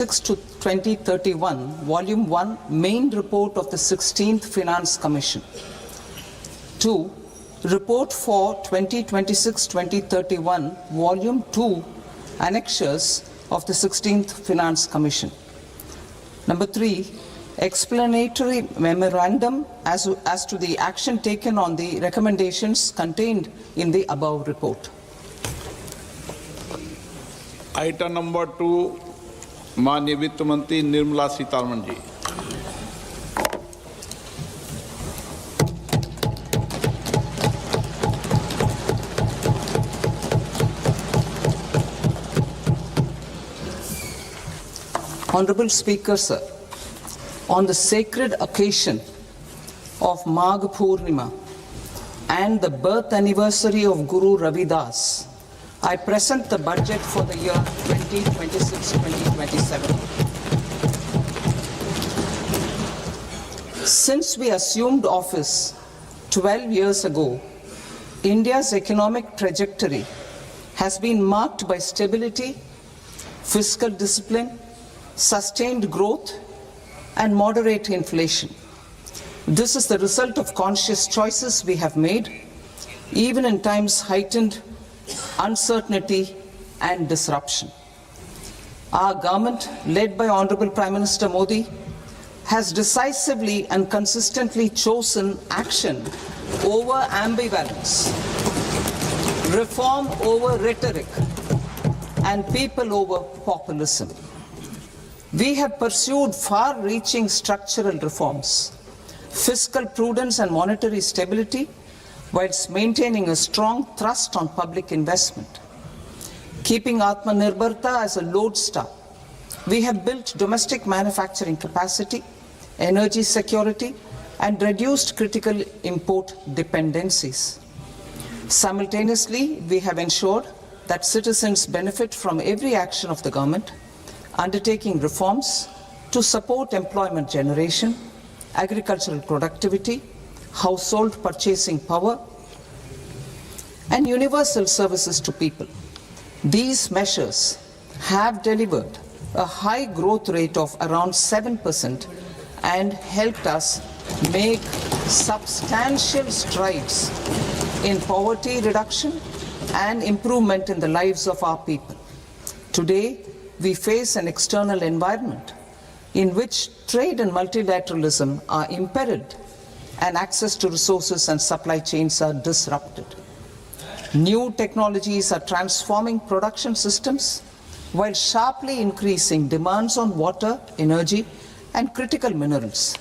to 2031, Volume 1, Main Report of the 16th Finance Commission. 2. Report for 2026-2031, Volume 2, Annexures of the 16th Finance Commission. Number 3. Explanatory memorandum as to the action taken on the recommendations contained in the above report. Item number 2, माननीय वित्त मंत्री Nirmala Sitharaman ji. Honorable Speaker, sir, on the sacred occasion of Magh Purnima and the birth anniversary of Guru Ravidas, I present the budget for the year 2026-2027. Since we assumed office 12 years ago, India's economic trajectory has been marked by stability, fiscal discipline, sustained growth, and moderate inflation. This is the result of conscious choices we have made, even in times heightened uncertainty and disruption. Our government, led by Honorable Prime Minister Modi, has decisively and consistently chosen action over ambivalence, reform over rhetoric, and people over populism. We have pursued far-reaching structural reforms, fiscal prudence and monetary stability, whilst maintaining a strong thrust on public investment. Keeping Atmanirbharta as a lodestar, we have built domestic manufacturing capacity, energy security, and reduced critical import dependencies. Simultaneously, we have ensured that citizens benefit from every action of the government, undertaking reforms to support employment generation, agricultural productivity, household purchasing power, and universal services to people. These measures have delivered a high growth rate of around 7% and helped us make substantial strides in poverty reduction and improvement in the lives of our people. Today, we face an external environment in which trade and multilateralism are imperiled and access to resources and supply chains are disrupted. New technologies are transforming production systems while sharply increasing demands on water, energy, and critical minerals.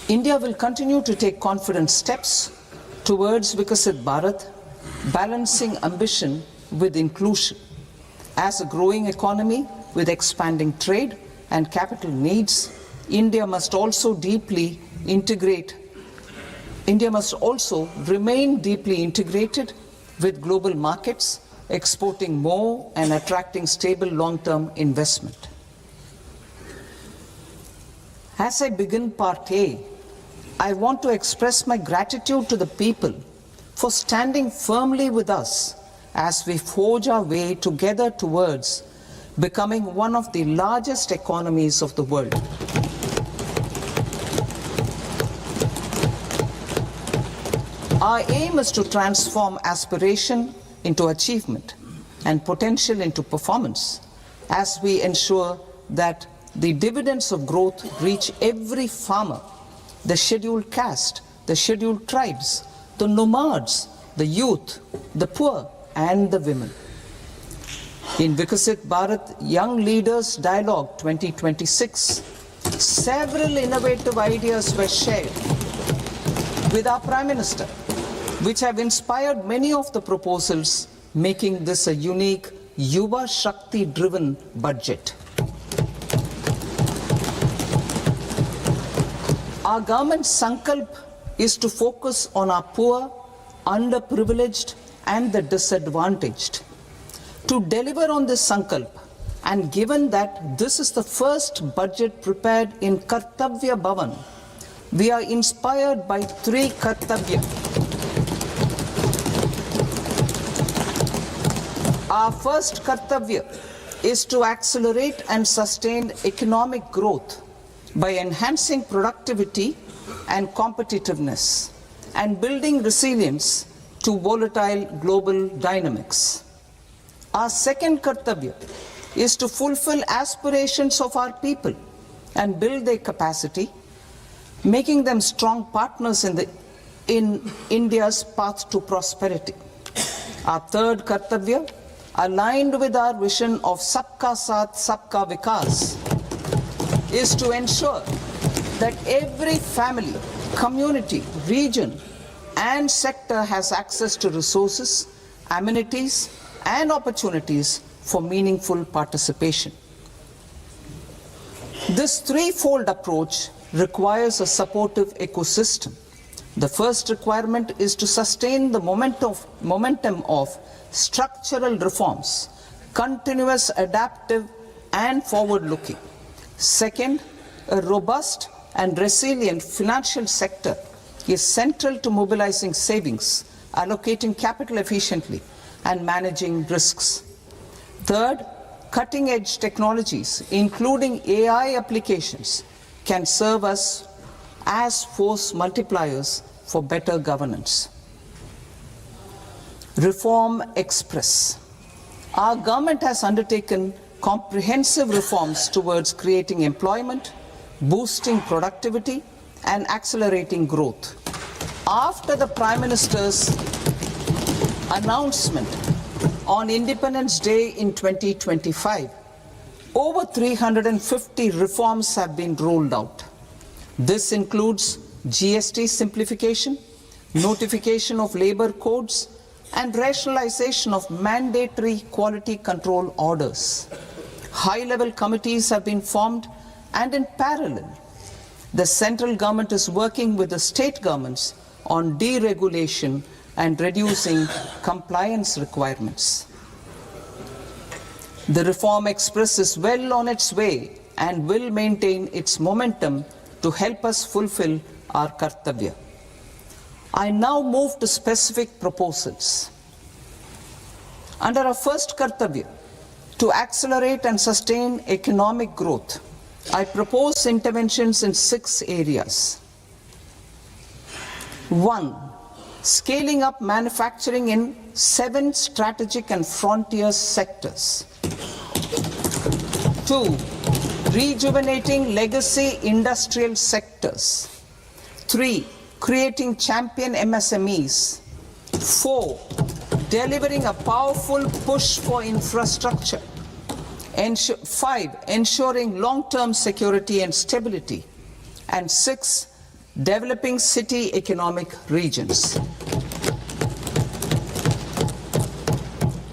India will continue to take confident steps towards Vikasit Bharat, balancing ambition with inclusion. As a growing economy with expanding trade and capital needs, India must also remain deeply integrated with global markets, exporting more and attracting stable long-term investment. As I begin Part A, I want to express my gratitude to the people for standing firmly with us as we forge our way together towards becoming one of the largest economies of the world. Our aim is to transform aspiration into achievement and potential into performance as we ensure that the dividends of growth reach every farmer, the scheduled caste, the scheduled tribes, the nomads, the youth, the poor, and the women. In Vikasit Bharat Young Leaders Dialogue 2026, several innovative ideas were shared with our Prime Minister, which have inspired many of the proposals, making this a unique Yuva Shakti-driven budget. Our government's sankalp is to focus on our poor, underprivileged, and the disadvantaged. To deliver on this sankalp, and given that this is the first budget prepared in Kartavya Bhavan, we are inspired by three Kartavya. Our first Kartavya is to accelerate and sustain economic growth by enhancing productivity and competitiveness and building resilience to volatile global dynamics. Our second kartavya is to fulfill aspirations of our people and build their capacity, making them strong partners in India's path to prosperity. Our third kartavya, aligned with our vision of Sabka Saath, Sabka Vikas, is to ensure that every family, community, region, and sector has access to resources, amenities, and opportunities for meaningful participation. This threefold approach requires a supportive ecosystem. The first requirement is to sustain the momentum of structural reforms, continuous, adaptive, and forward-looking. Second, a robust and resilient financial sector is central to mobilizing savings, allocating capital efficiently, and managing risks. Third, cutting-edge technologies, including AI applications, can serve us as force multipliers for better governance. Reform Express. Our government has undertaken comprehensive reforms towards creating employment, boosting productivity, and accelerating growth. After the Prime Minister's announcement on Independence Day in 2025, over 350 reforms have been rolled out. This includes GST simplification, notification of labor codes, and rationalization of mandatory quality control orders. High-level committees have been formed, and in parallel, the central government is working with the state governments on deregulation and reducing compliance requirements. The Reform Express is well on its way and will maintain its momentum to help us fulfill our kartavya. I now move to specific proposals. Under our first kartavya, to accelerate and sustain economic growth, I propose interventions in 6 areas. 1. Scaling up manufacturing in 7 strategic and frontier sectors. 2. Rejuvenating legacy industrial sectors. 3. Creating champion MSMEs. 4. Delivering a powerful push for infrastructure. 5. Ensuring long-term security and stability. And 6. Developing city economic regions.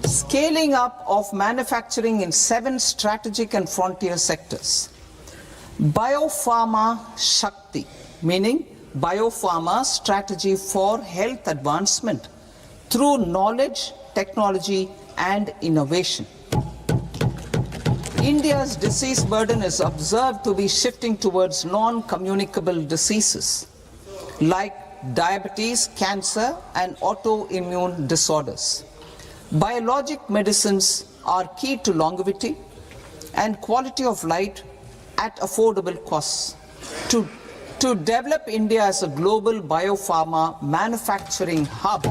Scaling up of manufacturing in 7 strategic and frontier sectors. Biopharma Shakti, meaning biopharma strategy for health advancement through knowledge, technology, and innovation. India's disease burden is observed to be shifting towards non-communicable diseases like diabetes, cancer, and autoimmune disorders. Biologic medicines are key to longevity and quality of life at affordable costs. To develop India as a global biopharma manufacturing hub,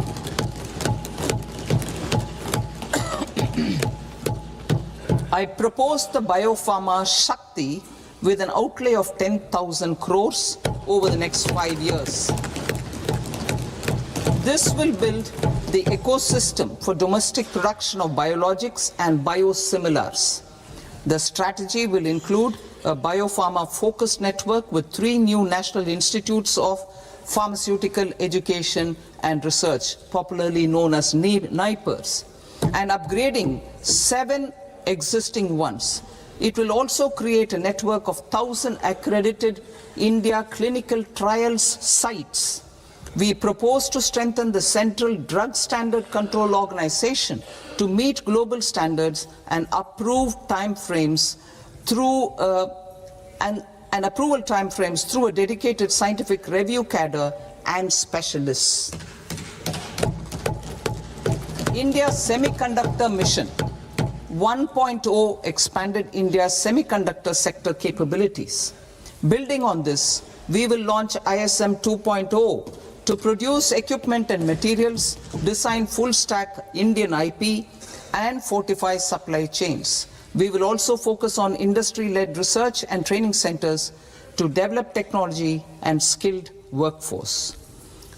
I propose the Biopharma Shakti with an outlay of 10,000 crores over the next 5 years. This will build the ecosystem for domestic production of biologics and biosimilars. The strategy will include a biopharma-focused network with 3 new national institutes of pharmaceutical education and research, popularly known as NIPERs, and upgrading 7 existing ones. It will also create a network of 1,000 accredited India clinical trials sites. We propose to strengthen the Central Drug Standard Control Organization to meet global standards and approve timeframes through and approval timeframes through a dedicated scientific review cadre and specialists. India's semiconductor mission 1.0 expanded India's semiconductor sector capabilities. Building on this, we will launch ISM 2.0 to produce equipment and materials, design full-stack Indian IP, and fortify supply chains. We will also focus on industry-led research and training centers to develop technology and skilled workforce.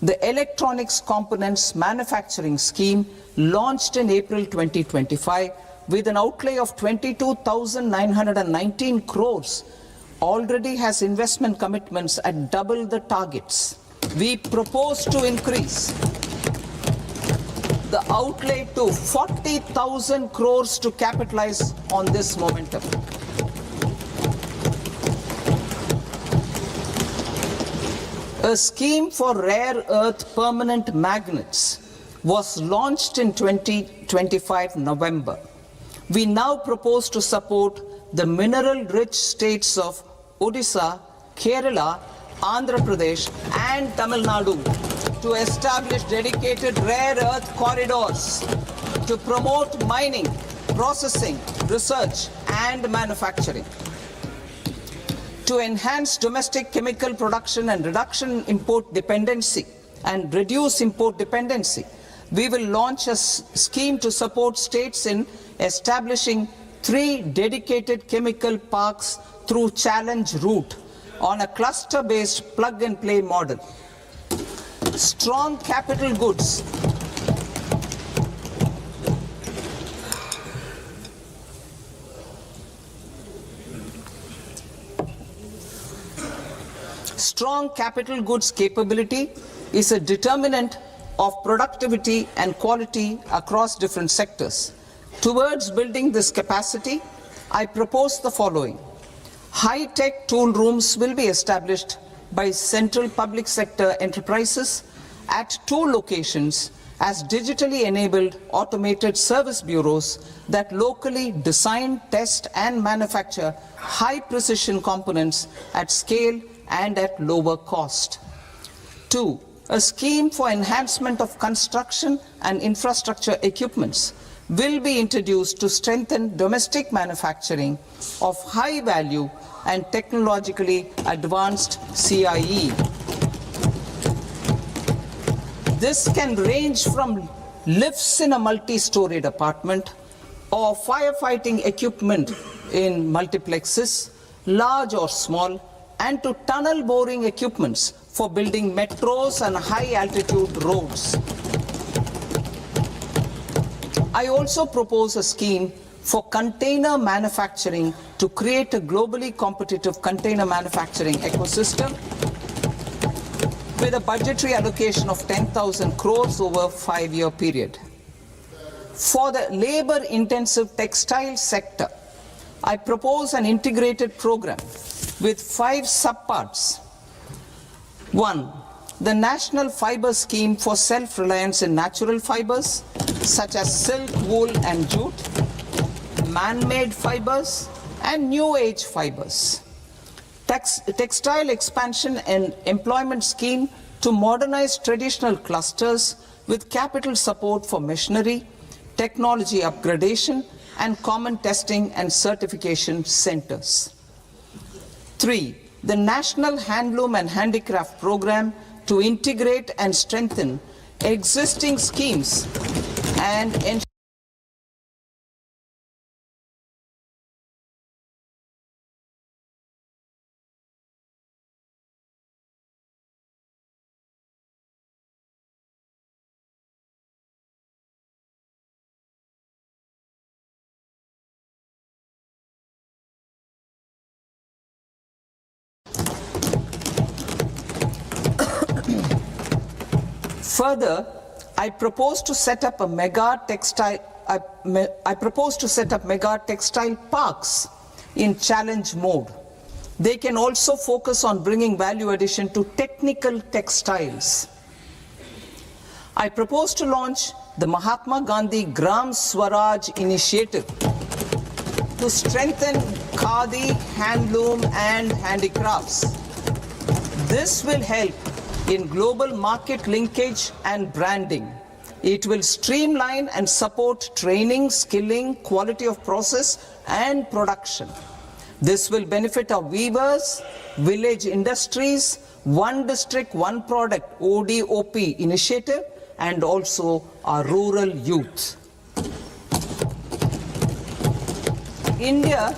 The Electronics Components Manufacturing Scheme, launched in April 2025 with an outlay of 22,919 crores, already has investment commitments at double the targets. We propose to increase the outlay to 40,000 crores to capitalize on this momentum. A scheme for rare earth permanent magnets was launched in 2025 November. We now propose to support the mineral-rich states of Odisha, Kerala, Andhra Pradesh and Tamil Nadu to establish dedicated rare earth corridors to promote mining, processing, research and manufacturing. To enhance domestic chemical production and reduce import dependency, we will launch a scheme to support states in establishing 3 dedicated chemical parks through challenge route on a cluster-based plug-and-play model. Strong capital goods. Strong capital goods capability is a determinant of productivity and quality across different sectors. Towards building this capacity, I propose the following. High-tech tool rooms will be established by central public sector enterprises at 2 locations as digitally enabled automated service bureaus that locally design, test and manufacture high-precision components at scale and at lower cost. 2. A scheme for enhancement of construction and infrastructure equipments will be introduced to strengthen domestic manufacturing of high value and technologically advanced CIE. This can range from lifts in a multi-storied apartment or firefighting equipment in multiplexes, large or small, and to tunnel boring equipments for building metros and high-altitude roads. I also propose a scheme for container manufacturing to create a globally competitive container manufacturing ecosystem with a budgetary allocation of 10,000 crores over a 5-year period. For the labor-intensive textile sector, I propose an integrated program with 5 subparts. 1. The National Fiber Scheme for self-reliance in natural fibers, such as silk, wool and jute, man-made fibers, and new-age fibers. Textile expansion and employment scheme to modernize traditional clusters with capital support for machinery, technology upgradation, and common testing and certification centers. 3. The National Handloom and Handicraft Program to integrate and strengthen existing schemes and ensure Further, I propose to set up mega textile parks in challenge mode. They can also focus on bringing value addition to technical textiles. I propose to launch the Mahatma Gandhi Gram Swaraj initiative to strengthen khadi, handloom and handicrafts. This will help in global market linkage and branding, It will streamline and support training, skilling, quality of process and production. This will benefit our weavers, village industries, one district, one product ODOP initiative, and also our rural youth. India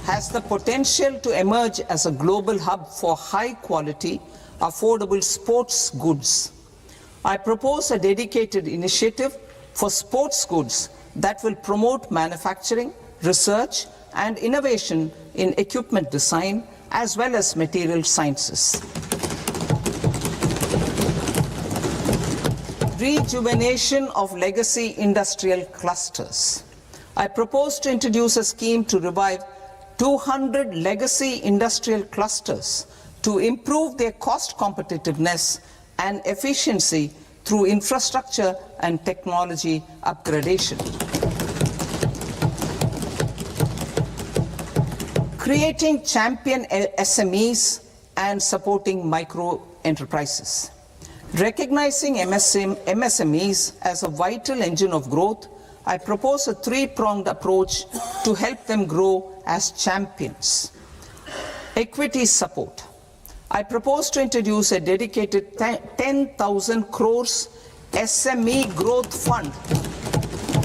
has the potential to emerge as a global hub for high quality, affordable sports goods. I propose a dedicated initiative for sports goods that will promote manufacturing, research, and innovation in equipment design as well as material sciences. Rejuvenation of legacy industrial clusters. I propose to introduce a scheme to revive 200 legacy industrial clusters to improve their cost competitiveness and efficiency through infrastructure and technology upgradation. Creating champion SMEs and supporting micro enterprises. Recognizing MSMEs as a vital engine of growth, I propose a three-pronged approach to help them grow as champions. Equity support. I propose to introduce a dedicated 10,000 crores SME growth fund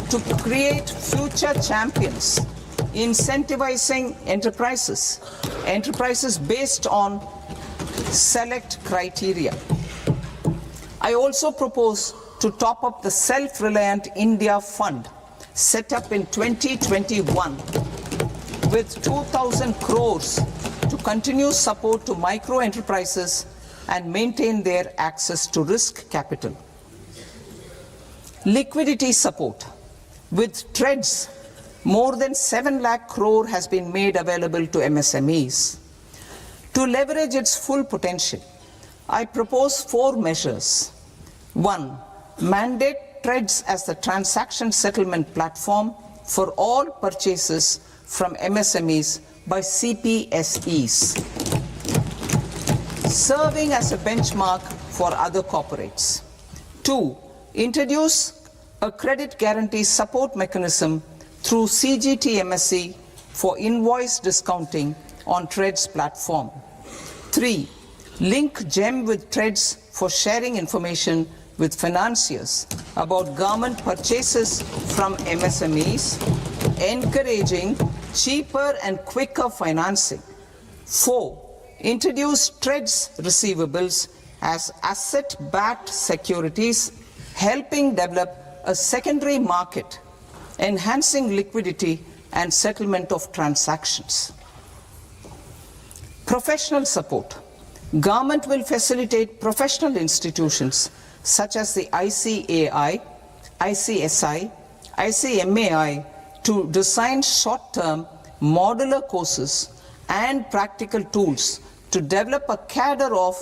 to create future champions, incentivizing enterprises based on select criteria. I also propose to top up the Self-Reliant India Fund set up in 2021 with 2,000 crores to continue support to micro enterprises and maintain their access to risk capital. Liquidity support. With TREDS, more than 7 lakh crore has been made available to MSMEs. To leverage its full potential, I propose 4 measures. 1. Mandate TREDS as the transaction settlement platform for all purchases from MSMEs by CPSEs, serving as a benchmark for other corporates. 2. Introduce a credit guarantee support mechanism through CGTMSE for invoice discounting on TREDS platform. 3. Link GEM with TREDS for sharing information with financiers about government purchases from MSMEs, encouraging cheaper and quicker financing. 4. Introduce TREDS receivables as asset-backed securities, helping develop a secondary market, enhancing liquidity and settlement of transactions. Professional support. Government will facilitate professional institutions such as the ICAI, ICSI, ICMAI to design short-term modular courses and practical tools to develop a cadre of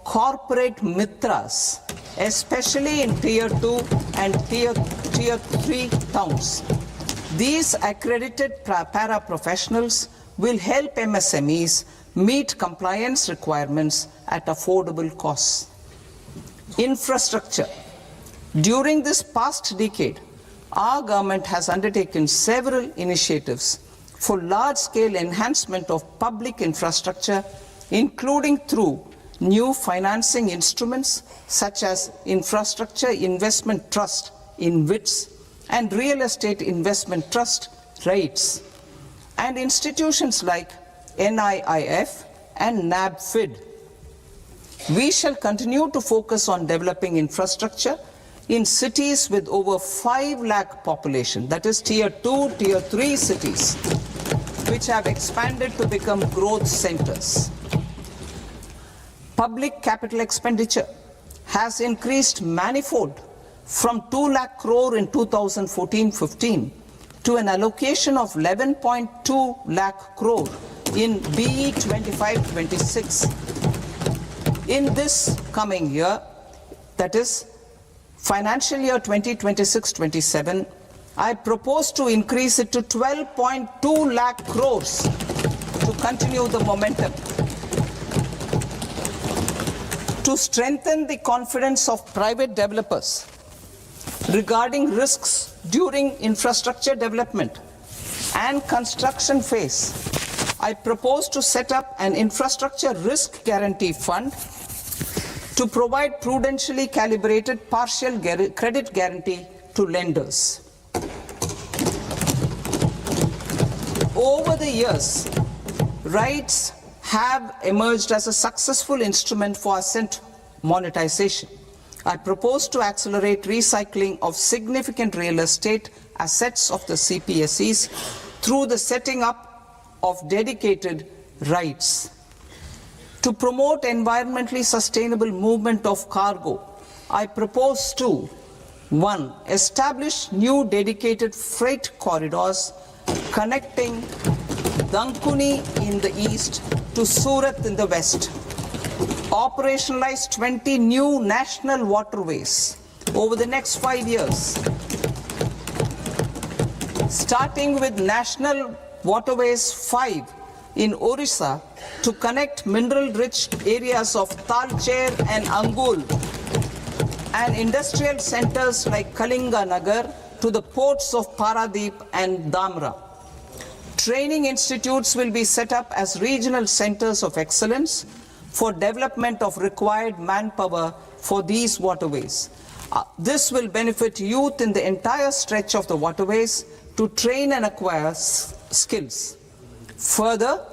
corporate mitras, especially in Tier 2 and Tier 3 towns. These accredited para-professionals will help MSMEs meet compliance requirements at affordable costs. Infrastructure. During this past decade, our government has undertaken several initiatives for large-scale enhancement of public infrastructure, including through new financing instruments such as Infrastructure Investment Trust (InvITs) and Real Estate Investment Trust (REITs), and institutions like NIIF and NABFID. We shall continue to focus on developing infrastructure in cities with over 5 lakh population, that is Tier 2, Tier 3 cities, which have expanded to become growth centers. Public capital expenditure has increased manifold from 2 lakh crore in 2014-15 to an allocation of 11.2 lakh crore in BE 25-26. In this coming year, that is financial year 2026-27, I propose to increase it to 12.2 lakh crores to continue the momentum. To strengthen the confidence of private developers, regarding risks during infrastructure development and construction phase, I propose to set up an infrastructure risk guarantee fund to provide prudentially calibrated partial credit guarantee to lenders. Over the years, RITES have emerged as a successful instrument for asset monetization. I propose to accelerate recycling of significant real estate assets of the CPSEs through the setting up of dedicated RITES. To promote environmentally sustainable movement of cargo, I propose to 1. Establish new dedicated freight corridors connecting Dankuni in the east to Surat in the west. Operationalize 20 new national waterways over the next 5 years, starting with National Waterways 5 in Orissa to connect mineral-rich areas of Talcher and Angul and industrial centers like Kalinga Nagar to the ports of Paradeep and Dhamra. Training institutes will be set up as regional centers of excellence for development of required manpower for these waterways. This will benefit youth in the entire stretch of the waterways to train and acquire skills. Further,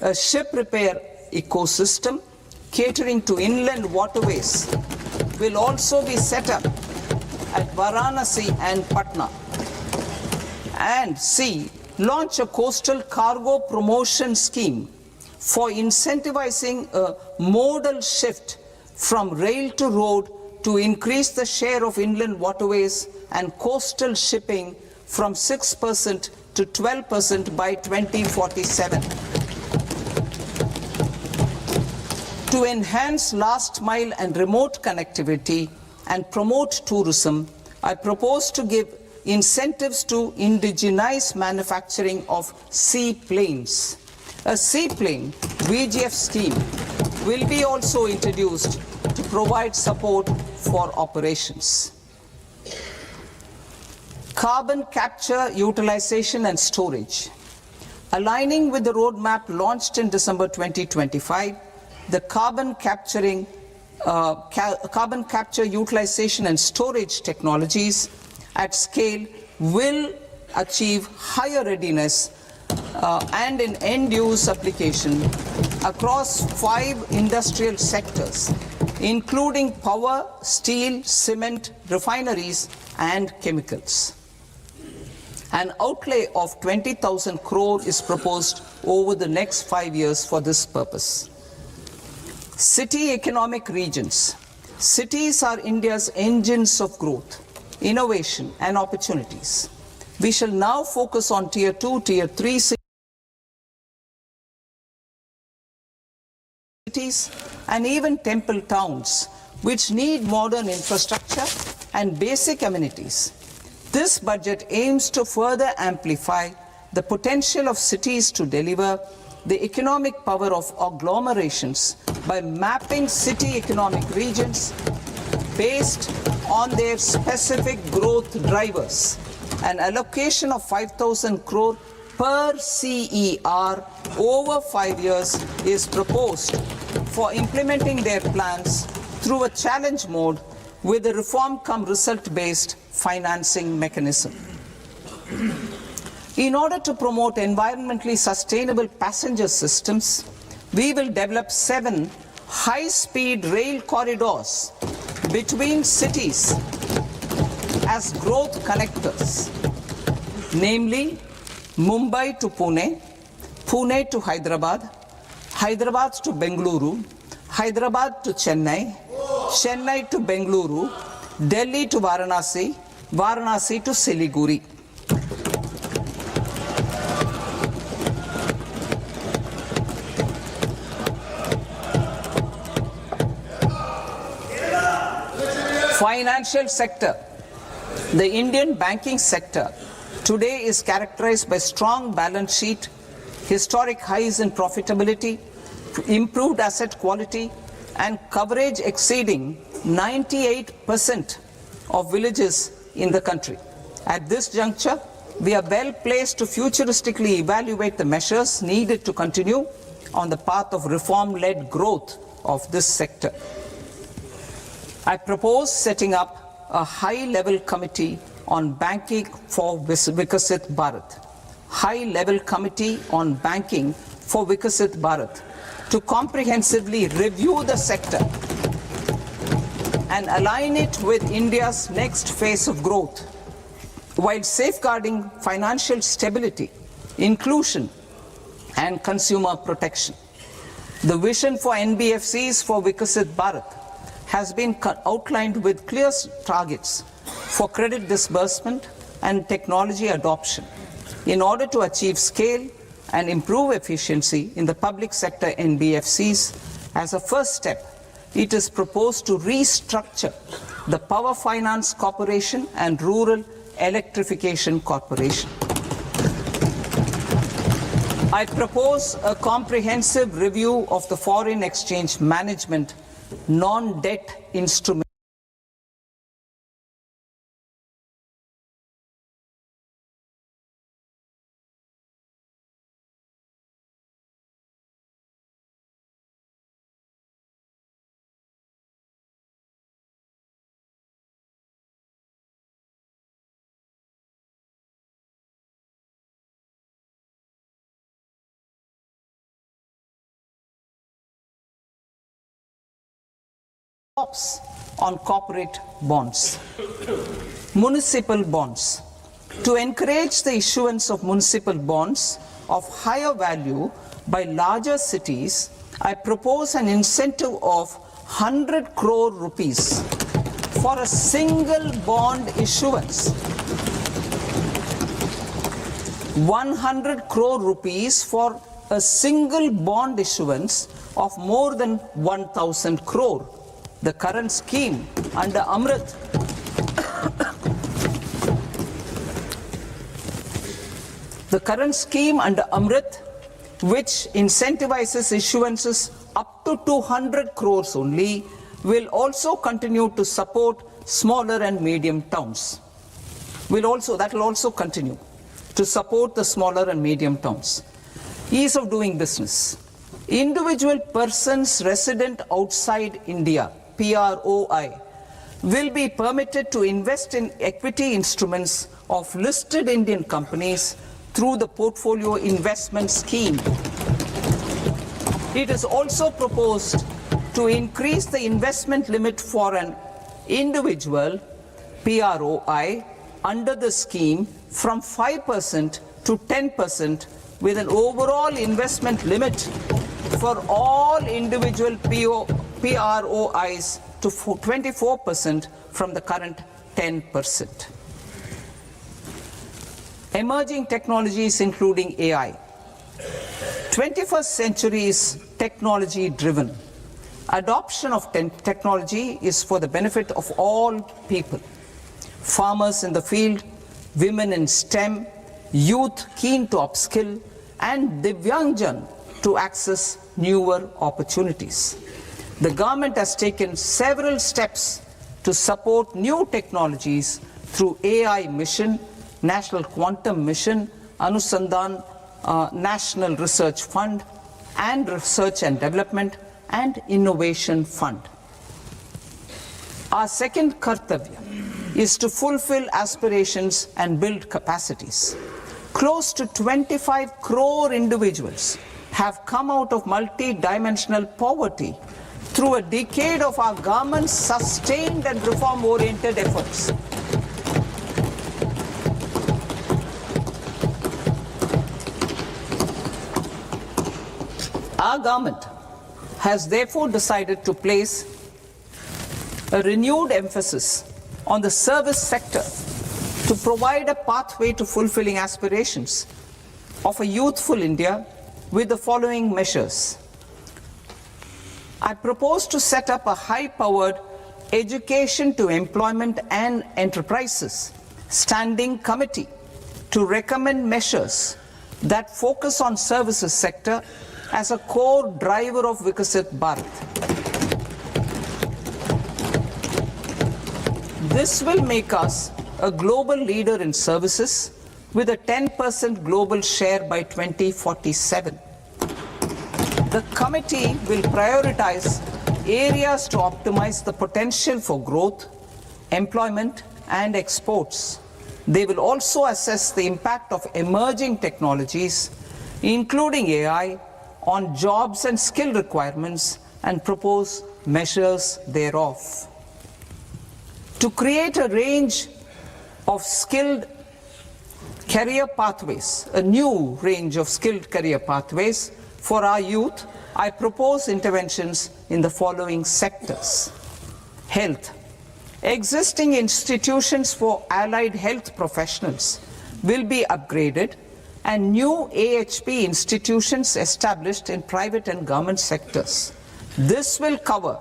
a ship repair ecosystem catering to inland waterways will also be set up at Varanasi and Patna. And C. Launch a coastal cargo promotion scheme for incentivizing a modal shift from rail to road to increase the share of inland waterways and coastal shipping from 6% to 12% by 2047. To enhance last mile and remote connectivity and promote tourism, I propose to give incentives to indigenize manufacturing of seaplanes. A seaplane VGF scheme will be also introduced to provide support for operations. Carbon capture, utilization and storage. Aligning with the roadmap launched in December 2025, the carbon capture, utilization and storage technologies at scale will achieve higher readiness and in end-use application across 5 industrial sectors, including power, steel, cement, refineries, and chemicals. An outlay of 20,000 crore is proposed over the next 5 years for this purpose. City economic regions. Cities are India's engines of growth, innovation, and opportunities. We shall now focus on Tier 2, Tier 3 cities and even temple towns, which need modern infrastructure and basic amenities. This budget aims to further amplify the potential of cities to deliver the economic power of agglomerations by mapping city economic regions based on their specific growth drivers. An allocation of 5,000 crore per CER over 5 years is proposed for implementing their plans through a challenge mode with a reform-cum-result-based financing mechanism. In order to promote environmentally sustainable passenger systems, we will develop 7 high-speed rail corridors between cities as growth connectors, namely Mumbai to Pune, Pune to Hyderabad, Hyderabad to Bengaluru, Hyderabad to Chennai, Chennai to Bengaluru, Delhi to Varanasi, Varanasi to Siliguri. Financial sector. The Indian banking sector today is characterized by strong balance sheet, historic highs in profitability, improved asset quality, and coverage exceeding 98% of villages in the country. At this juncture, we are well placed to futuristically evaluate the measures needed to continue on the path of reform-led growth of this sector. I propose setting up a high-level committee on banking for Vikasit Bharat. High-level committee on banking for Vikasit Bharat to comprehensively review the sector and align it with India's next phase of growth, while safeguarding financial stability, inclusion, and consumer protection. The vision for NBFCs for Vikasit Bharat has been outlined with clear targets for credit disbursement and technology adoption in order to achieve scale and improve efficiency in the public sector NBFCs. As a first step, it is proposed to restructure the Power Finance Corporation and Rural Electrification Corporation. I propose a comprehensive review of the foreign exchange management non-debt instrument on corporate bonds. Municipal bonds. To encourage the issuance of municipal bonds of higher value by larger cities, I propose an incentive of 100 crore rupees for a single bond issuance. 100 crore rupees for a single bond issuance of more than 1,000 crore. The current scheme under Amrit which incentivizes issuances up to 200 crores only, will also continue to support smaller and medium towns. That will also continue to support the smaller and medium towns. Ease of doing business. Individual persons resident outside India, PROI, will be permitted to invest in equity instruments of listed Indian companies through the Portfolio Investment Scheme. It is also proposed to increase the investment limit for an individual PROI under the scheme from 5% to 10%, with an overall investment limit for all individual PROIs to 24% from the current 10%. Emerging technologies including AI. 21st century is technology driven. Adoption of technology is for the benefit of all people. Farmers in the field, women in STEM, youth keen to upskill, and Divyangjan to access newer opportunities. The government has taken several steps to support new technologies through AI Mission, National Quantum Mission, Anusandhan National Research Fund, and Research and Development and Innovation Fund. Our second kartavya is to fulfill aspirations and build capacities. Close to 25 crore individuals have come out of multi-dimensional poverty through a decade of our government's sustained and reform-oriented efforts. Our government has therefore decided to place a renewed emphasis on the service sector to provide a pathway to fulfilling aspirations of a youthful India with the following measures. I propose to set up a high-powered Education to Employment and Enterprises Standing Committee to recommend measures that focus on services sector as a core driver of Vikasit Bharat. This will make us a global leader in services with a 10% global share by 2047. The committee will prioritize areas to optimize the potential for growth, employment, and exports. They will also assess the impact of emerging technologies, including AI, on jobs and skill requirements and propose measures thereof. To create a range of skilled career pathways, a new range of skilled career pathways for our youth, I propose interventions in the following sectors. Health. Existing institutions for allied health professionals will be upgraded and new AHP institutions established in private and government sectors. This will cover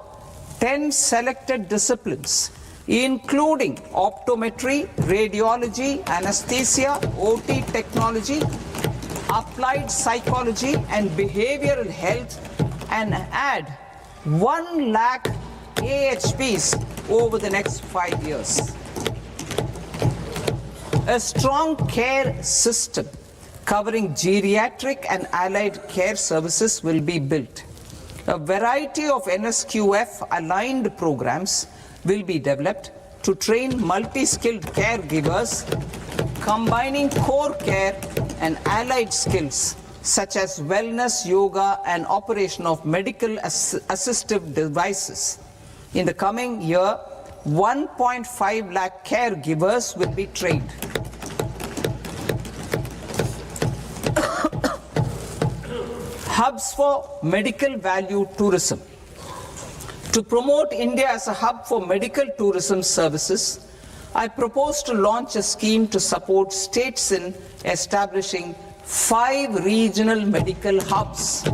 10 selected disciplines, including optometry, radiology, anesthesia, OT technology, applied psychology and behavioral health, and add 1 lakh AHPs over the next 5 years. A strong care system covering geriatric and allied care services will be built. A variety of NSQF-aligned programs will be developed to train multi-skilled caregivers, combining core care and allied skills such as wellness, yoga, and operation of medical assistive devices. In the coming year, 1.5 lakh caregivers will be trained. Hubs for medical value tourism. To promote India as a hub for medical tourism services, I propose to launch a scheme to support states in establishing 5 regional medical hubs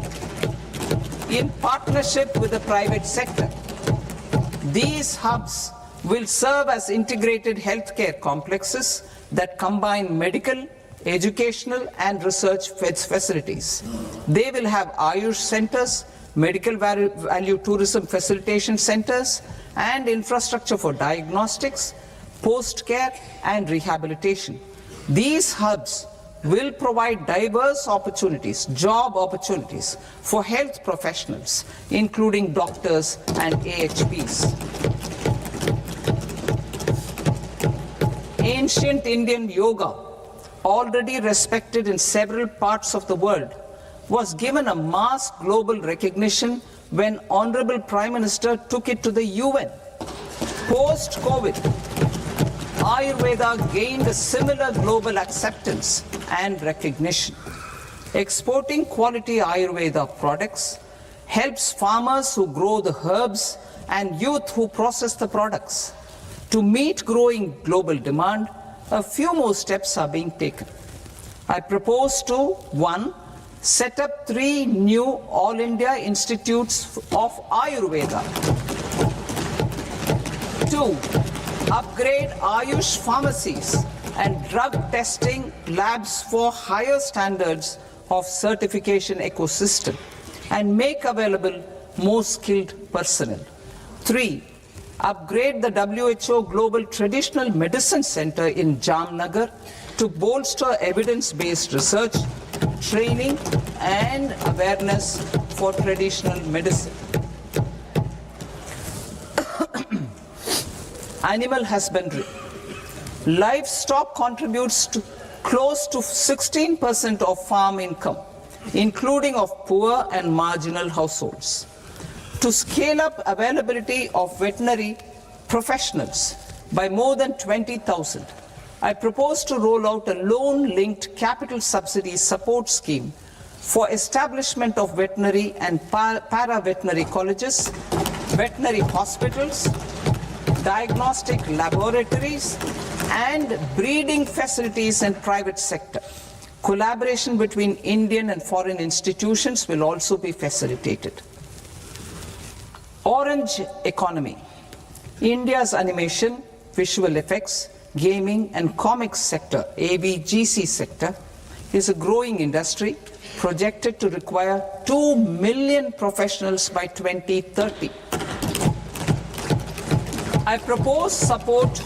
in partnership with the private sector. These hubs will serve as integrated healthcare complexes that combine medical, educational, and research facilities. They will have Ayush centers, medical value tourism facilitation centers, and infrastructure for diagnostics, post-care, and rehabilitation. These hubs will provide diverse opportunities, job opportunities for health professionals, including doctors and AHPs. Ancient Indian yoga, already respected in several parts of the world, was given a mass global recognition when Honorable Prime Minister took it to the UN. Post-COVID, Ayurveda gained a similar global acceptance and recognition. Exporting quality Ayurveda products helps farmers who grow the herbs and youth who process the products. To meet growing global demand, a few more steps are being taken. I propose to 1. Set up 3 new All India Institutes of Ayurveda. 2. Upgrade Ayush pharmacies and drug testing labs for higher standards of certification ecosystem and make available more skilled personnel. 3. Upgrade the WHO Global Traditional Medicine Center in Jamnagar to bolster evidence-based research, training, and awareness for traditional medicine. Animal husbandry. Livestock contributes to close to 16% of farm income, including of poor and marginal households. To scale up availability of veterinary professionals by more than 20,000, I propose to roll out a loan-linked capital subsidy support scheme for establishment of veterinary and para-veterinary colleges, veterinary hospitals, diagnostic laboratories, and breeding facilities in private sector. Collaboration between Indian and foreign institutions will also be facilitated. Orange economy. India's animation, visual effects, gaming and comics sector, AVGC sector, is a growing industry projected to require 2 million professionals by 2030. I propose support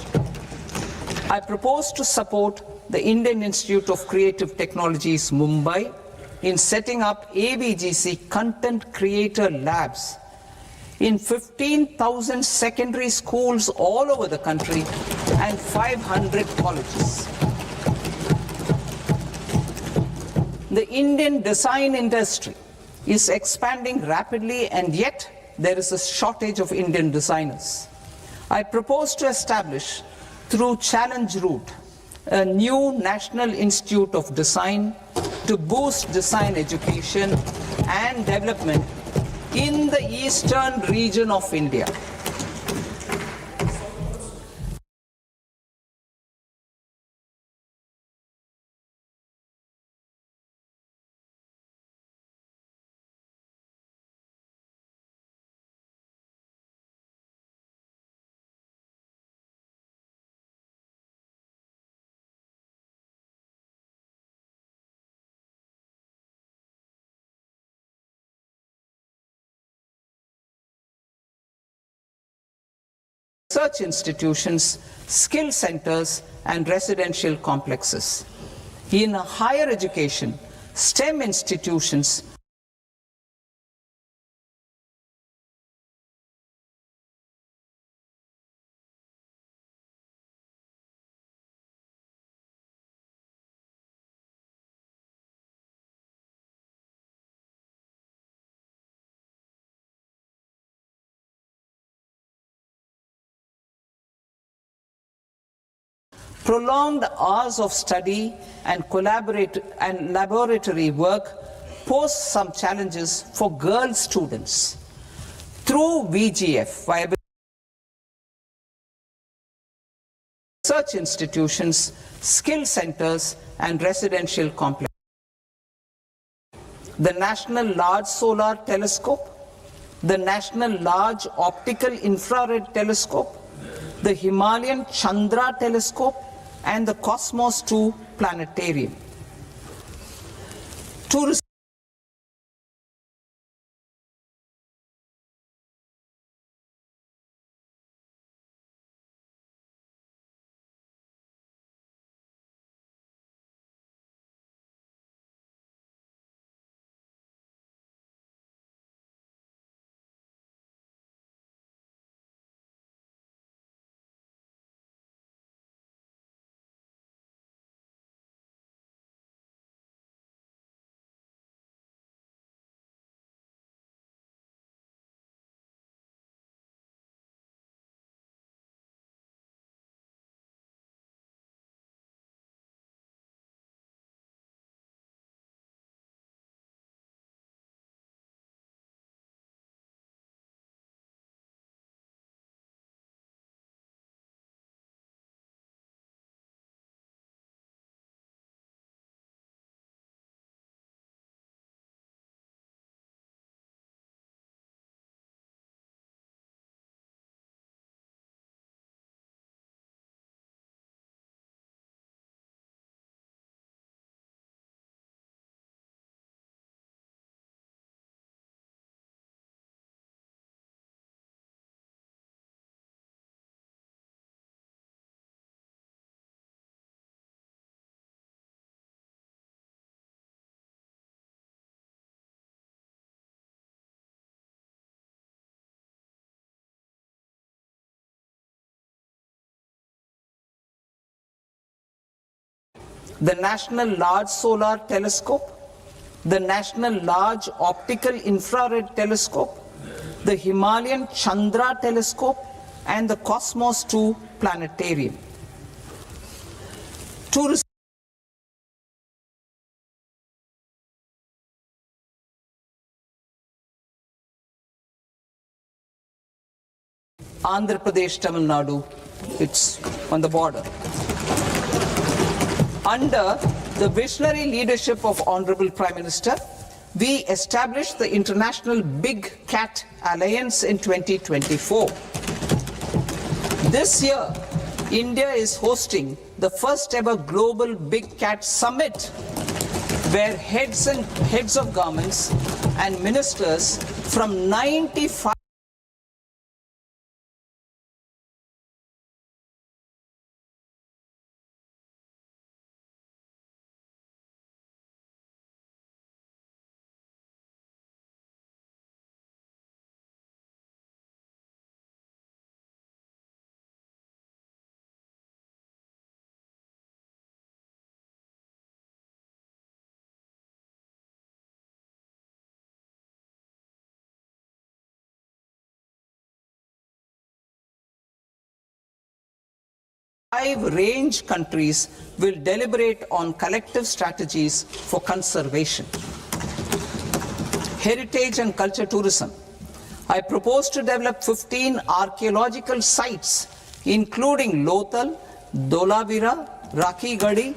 I propose to support the Indian Institute of Creative Technologies, Mumbai, in setting up ABGC Content Creator Labs in 15,000 secondary schools all over the country and 500 colleges. The Indian design industry is expanding rapidly, and yet there is a shortage of Indian designers. I propose to establish, through Challenge Route, a new National Institute of Design to boost design education and development in the eastern region of India. Research institutions, skill centers, and residential complexes. In higher education, STEM institutions prolonged hours of study and laboratory work pose some challenges for girl students. Through VGF, viable research institutions, skill centers, and residential complexes. The National Large Solar Telescope, the National Large Optical Infrared Telescope, the Himalayan Chandra Telescope, and the Cosmos 2 Planetarium. The National Large Solar Telescope, the National Large Optical Infrared Telescope, the Himalayan Chandra Telescope, and the Cosmos 2 Planetarium. Andhra Pradesh, Tamil Nadu, it's on the border. Under the visionary leadership of Honorable Prime Minister, we established the International Big Cat Alliance in 2024. This year, India is hosting the first ever Global Big Cat Summit, where heads of governments and ministers from 95 5 range countries will deliberate on collective strategies for conservation. Heritage and culture tourism. I propose to develop 15 archaeological sites, including Lothal, Dolavira, Rakigadi,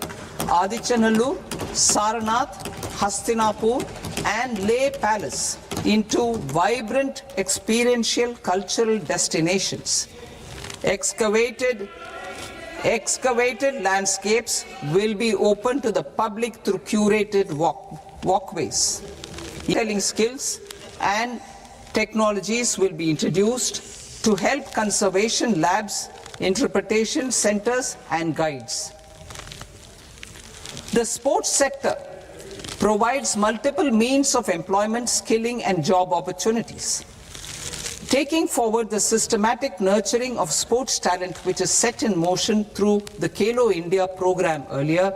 Adichanallur, Saranath, Hastinapur, and Leh Palace into vibrant experiential cultural destinations. Excavated landscapes will be open to the public through curated walkways. Telling skills and technologies will be introduced to help conservation labs, interpretation centers, and guides. The sports sector provides multiple means of employment, skilling, and job opportunities. Taking forward the systematic nurturing of sports talent which is set in motion through the Khelo India program earlier,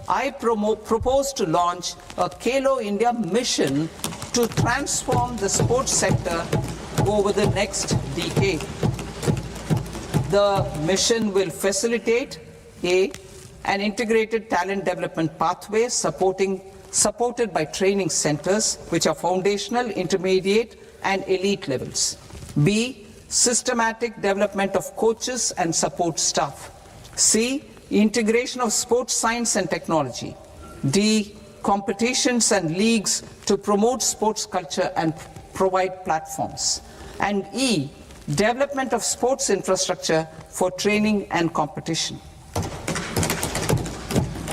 I propose to launch a Khelo India mission to transform the sports sector over the next decade. The mission will facilitate an integrated talent development pathway supported by training centers which are foundational, intermediate, and elite levels. B, systematic development of coaches and support staff. C, integration of sports science and technology. D, competitions and leagues to promote sports culture and provide platforms. And E, development of sports infrastructure for training and competition.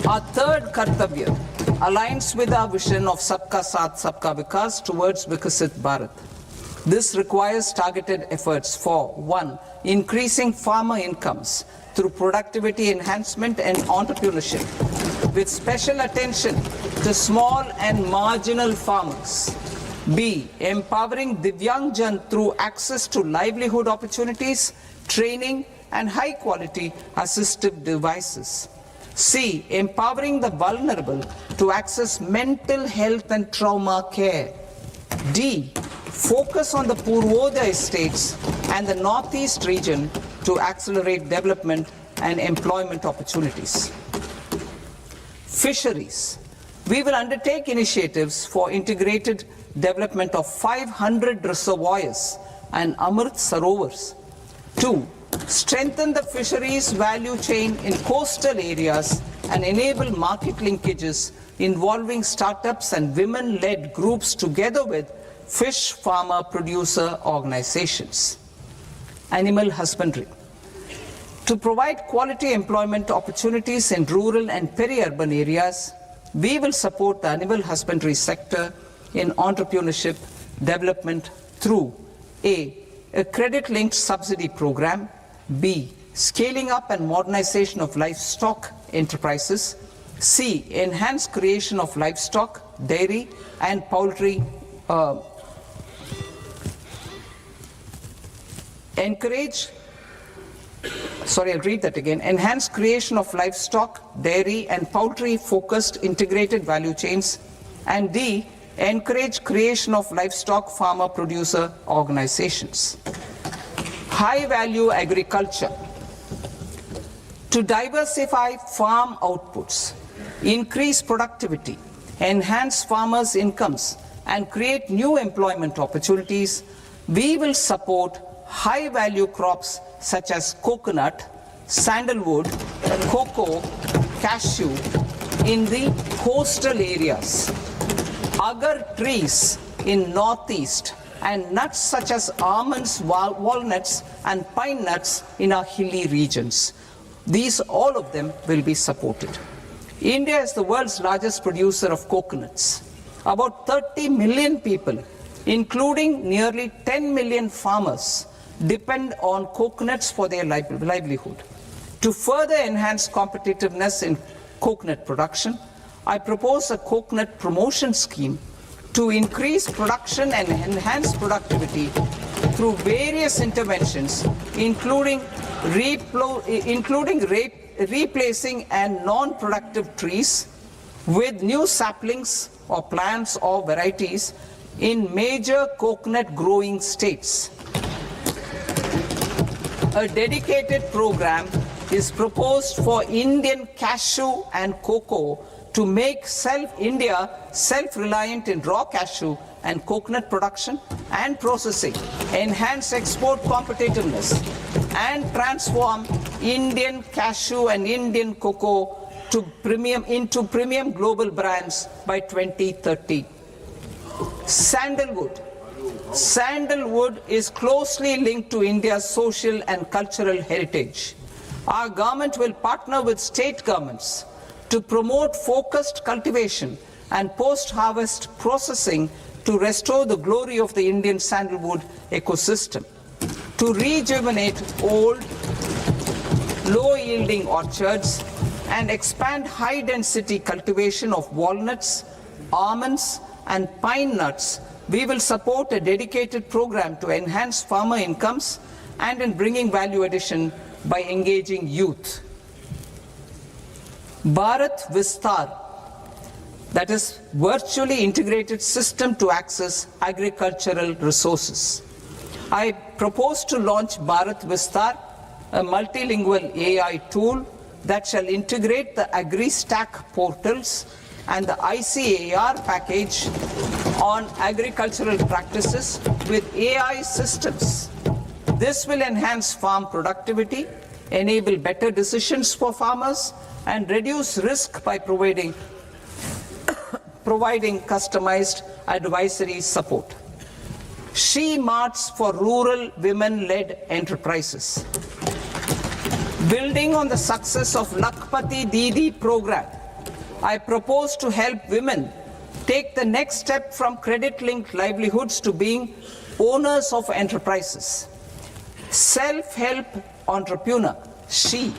Our third Kartavya aligns with our vision of Sabka Saath, Sabka Vikas towards Vikasit Bharat. This requires targeted efforts for 1. Increasing farmer incomes through productivity enhancement and entrepreneurship, with special attention to small and marginal farmers. B. Empowering Divyangjan through access to livelihood opportunities, training, and high-quality assistive devices. C. Empowering the vulnerable to access mental health and trauma care. D. Focus on the Purvodaya states and the Northeast region to accelerate development and employment opportunities. Fisheries. We will undertake initiatives for integrated development of 500 reservoirs and Amrit Sarovars. 2. Strengthen the fisheries value chain in coastal areas and enable market linkages involving startups and women-led groups together with fish farmer producer organizations. Animal husbandry. To provide quality employment opportunities in rural and peri-urban areas, we will support the animal husbandry sector in entrepreneurship development through A. A credit-linked subsidy program. B. Scaling up and modernization of livestock enterprises. C. Enhanced creation of livestock, dairy, and poultry. I'll read that again. Enhanced creation of livestock, dairy, and poultry-focused integrated value chains. And D. Encourage creation of livestock farmer-producer organizations. High-value agriculture. To diversify farm outputs, increase productivity, enhance farmers' incomes, and create new employment opportunities, we will support high-value crops such as coconut, sandalwood, cocoa, cashew in the coastal areas, agar trees in northeast, and nuts such as almonds, walnuts, and pine nuts in our hilly regions. All of them will be supported. India is the world's largest producer of coconuts. About 30 million people, including nearly 10 million farmers, depend on coconuts for their livelihood. To further enhance competitiveness in coconut production, I propose a coconut promotion scheme to increase production and enhance productivity through various interventions, including replacing and non-productive trees with new saplings or plants or varieties in major coconut growing states. A dedicated program is proposed for Indian cashew and cocoa to make India self-reliant in raw cashew and coconut production and processing, enhance export competitiveness, and transform Indian cashew and Indian cocoa into premium global brands by 2030. Sandalwood. Sandalwood is closely linked to India's social and cultural heritage. Our government will partner with state governments to promote focused cultivation and post-harvest processing to restore the glory of the Indian sandalwood ecosystem, to rejuvenate old, low-yielding orchards, and expand high-density cultivation of walnuts, almonds, and pine nuts. We will support a dedicated program to enhance farmer incomes and in bringing value addition by engaging youth. Bharat Vistar, that is virtually integrated system to access agricultural resources. I propose to launch Bharat Vistar, a multilingual AI tool that shall integrate the AgriStack portals and the ICAR package on agricultural practices with AI systems. This will enhance farm productivity, enable better decisions for farmers, and reduce risk by providing customized advisory support. She Marts for rural women-led enterprises. Building on the success of Lakpati Didi program, I propose to help women take the next step from credit-linked livelihoods to being owners of enterprises. Self-help entrepreneur, She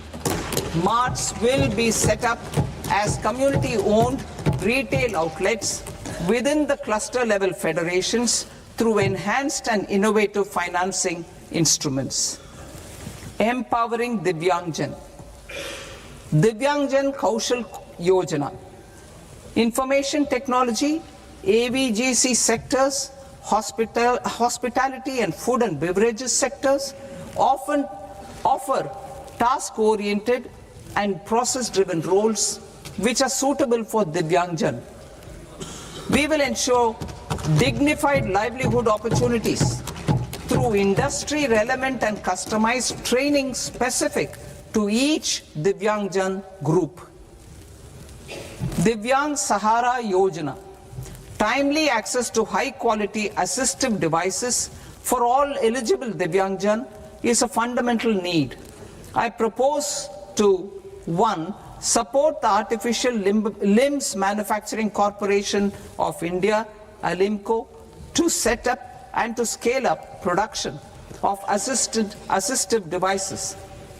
Marts will be set up as community-owned retail outlets within the cluster-level federations through enhanced and innovative financing instruments. Empowering Divyangjan. Divyangjan Kaushal Yojana. Information technology, AVGC sectors, hospitality and food and beverages sectors often offer task-oriented and process-driven roles which are suitable for Divyangjan. We will ensure dignified livelihood opportunities through industry-relevant and customized training specific to each Divyangjan group. Divyang Sahara Yojana. Timely access to high-quality assistive devices for all eligible Divyangjan is a fundamental need. I propose to 1. Support the Artificial Limbs Manufacturing Corporation of India, Alimco, to set up and to scale up production of assistive devices,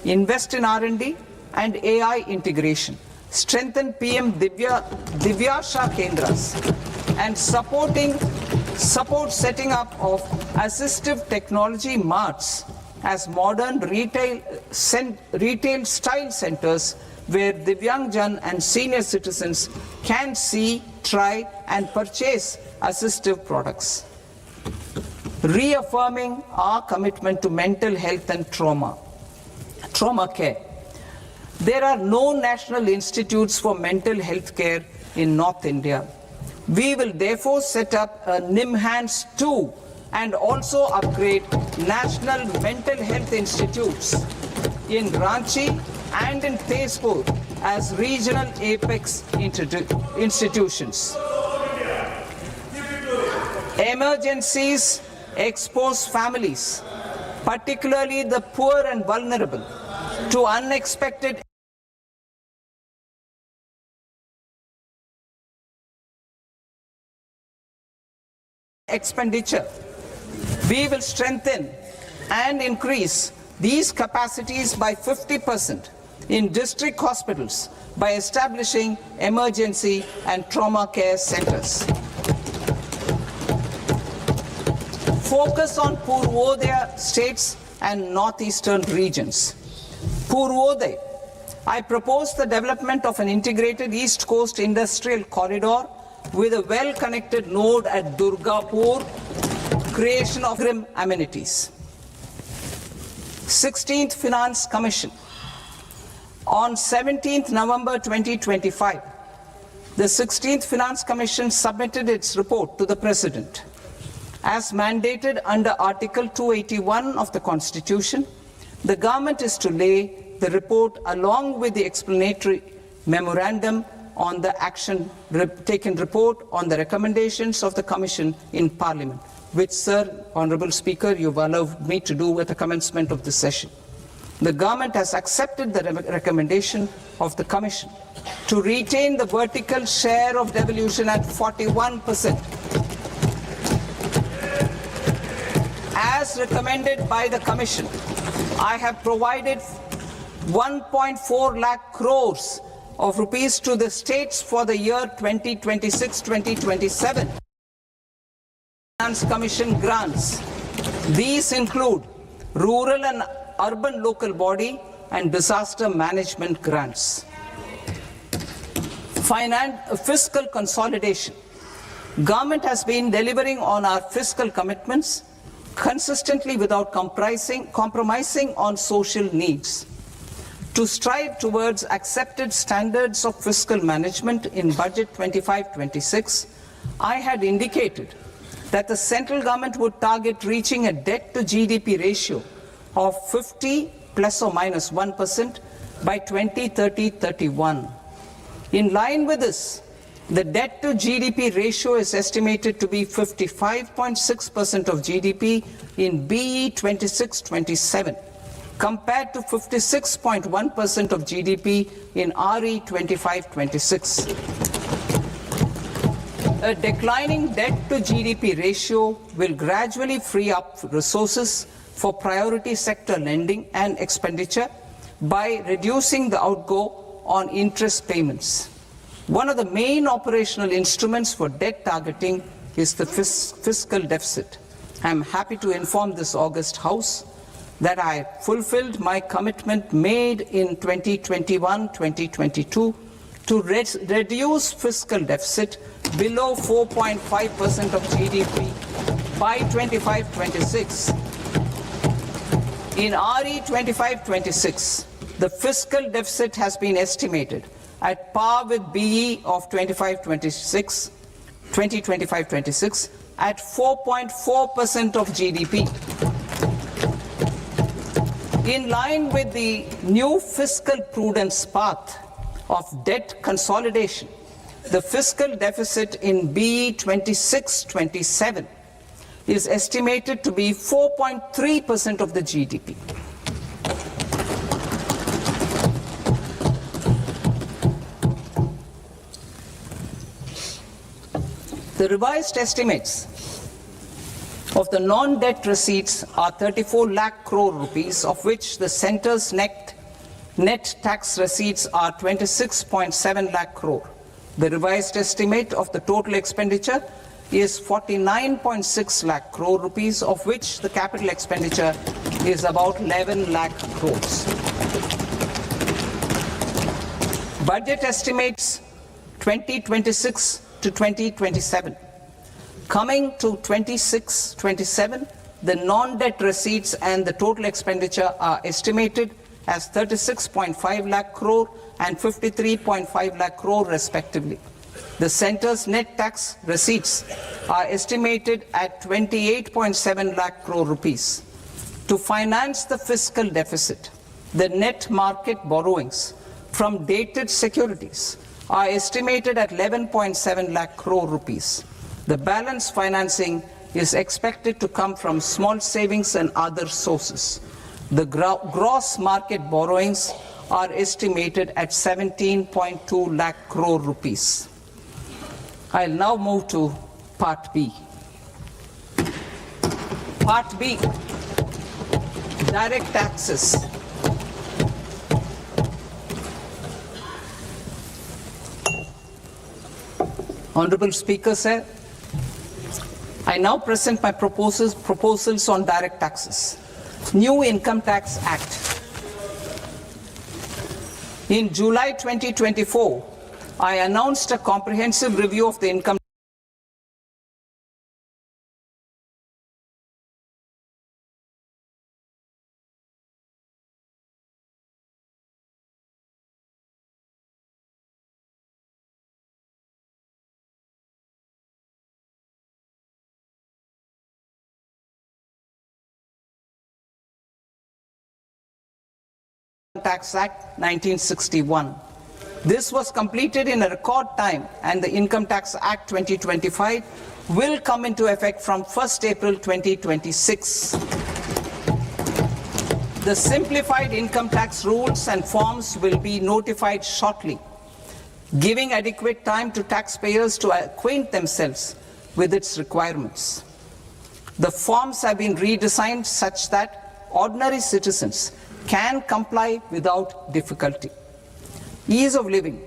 invest in R&D and AI integration, strengthen PM Divyasha Kendras, and support setting up of assistive technology marts as modern retail style centers where Divyangjan and senior citizens can see, try and purchase assistive products. Reaffirming our commitment to mental health and trauma care. There are no national institutes for mental health care in North India. We will therefore set up a NIMHANS 2 and also upgrade national mental health institutes in Ranchi and in Tezpur as regional apex institutions. Emergencies expose families, particularly the poor and vulnerable, to unexpected expenditure. We will strengthen and increase these capacities by 50% in district hospitals by establishing emergency and trauma care centers. Focus on Purvodaya states and northeastern regions. Purvodaya. I propose the development of an integrated East Coast industrial corridor with a well-connected node at Durgapur, creation of amenities. 16th Finance Commission. On 17th November 2025, the 16th Finance Commission submitted its report to the President. As mandated under Article 281 of the Constitution, the government is to lay the report along with the explanatory memorandum on the action taken report on the recommendations of the Commission in Parliament, which, Sir, Honourable Speaker, you've allowed me to do at the commencement of this session. The government has accepted the recommendation of the Commission to retain the vertical share of devolution at 41%. As recommended by the Commission, I have provided 1.4 lakh crores of rupees to the states for the year 2026-2027. Finance Commission grants. These include rural and urban local body and disaster management grants. Fiscal consolidation. Government has been delivering on our fiscal commitments consistently without compromising on social needs. To strive towards accepted standards of fiscal management in Budget 25-26, I had indicated that the central government would target reaching a debt to GDP ratio of 50 plus or minus 1% by 2030-31. In line with this, the debt to GDP ratio is estimated to be 55.6% of GDP in BE 26-27, compared to 56.1% of GDP in RE 25-26. A declining debt to GDP ratio will gradually free up resources for priority sector lending and expenditure by reducing the outgo on interest payments. One of the main operational instruments for debt targeting is the fiscal deficit. I am happy to inform this august House that I fulfilled my commitment made in 2021-2022 to reduce fiscal deficit below 4.5% of GDP by 25-26. In RE 25-26, the fiscal deficit has been estimated at par with BE of 2025-26 at 4.4% of GDP. In line with the new fiscal prudence path of debt consolidation, the fiscal deficit in BE 26-27 is estimated to be 4.3% of the GDP. The revised estimates of the non-debt receipts are 34 lakh crore rupees, of which the centre's net tax receipts are 26.7 lakh crore. The revised estimate of the total expenditure is 49.6 lakh crore rupees, of which the capital expenditure is about 11 lakh crores. Budget estimates 2026 to 2027. Coming to 26-27, the non-debt receipts and the total expenditure are estimated as 36.5 lakh crore and 53.5 lakh crore respectively. The centre's net tax receipts are estimated at 28.7 lakh crore rupees. To finance the fiscal deficit, the net market borrowings from dated securities are estimated at 11.7 lakh crore rupees. The balance financing is expected to come from small savings and other sources. The gross market borrowings are estimated at 17.2 lakh crore rupees. I'll now move to Part B. Part B, direct taxes. Honorable Speaker, sir, I now present my proposals on direct taxes. New Income Tax Act. In July 2024, I announced a comprehensive review of the income Tax Act 1961. This was completed in a record time, and the Income Tax Act 2025 will come into effect from 1st April 2026. The simplified income tax rules and forms will be notified shortly, giving adequate time to taxpayers to acquaint themselves with its requirements. The forms have been redesigned such that ordinary citizens can comply without difficulty. Ease of living.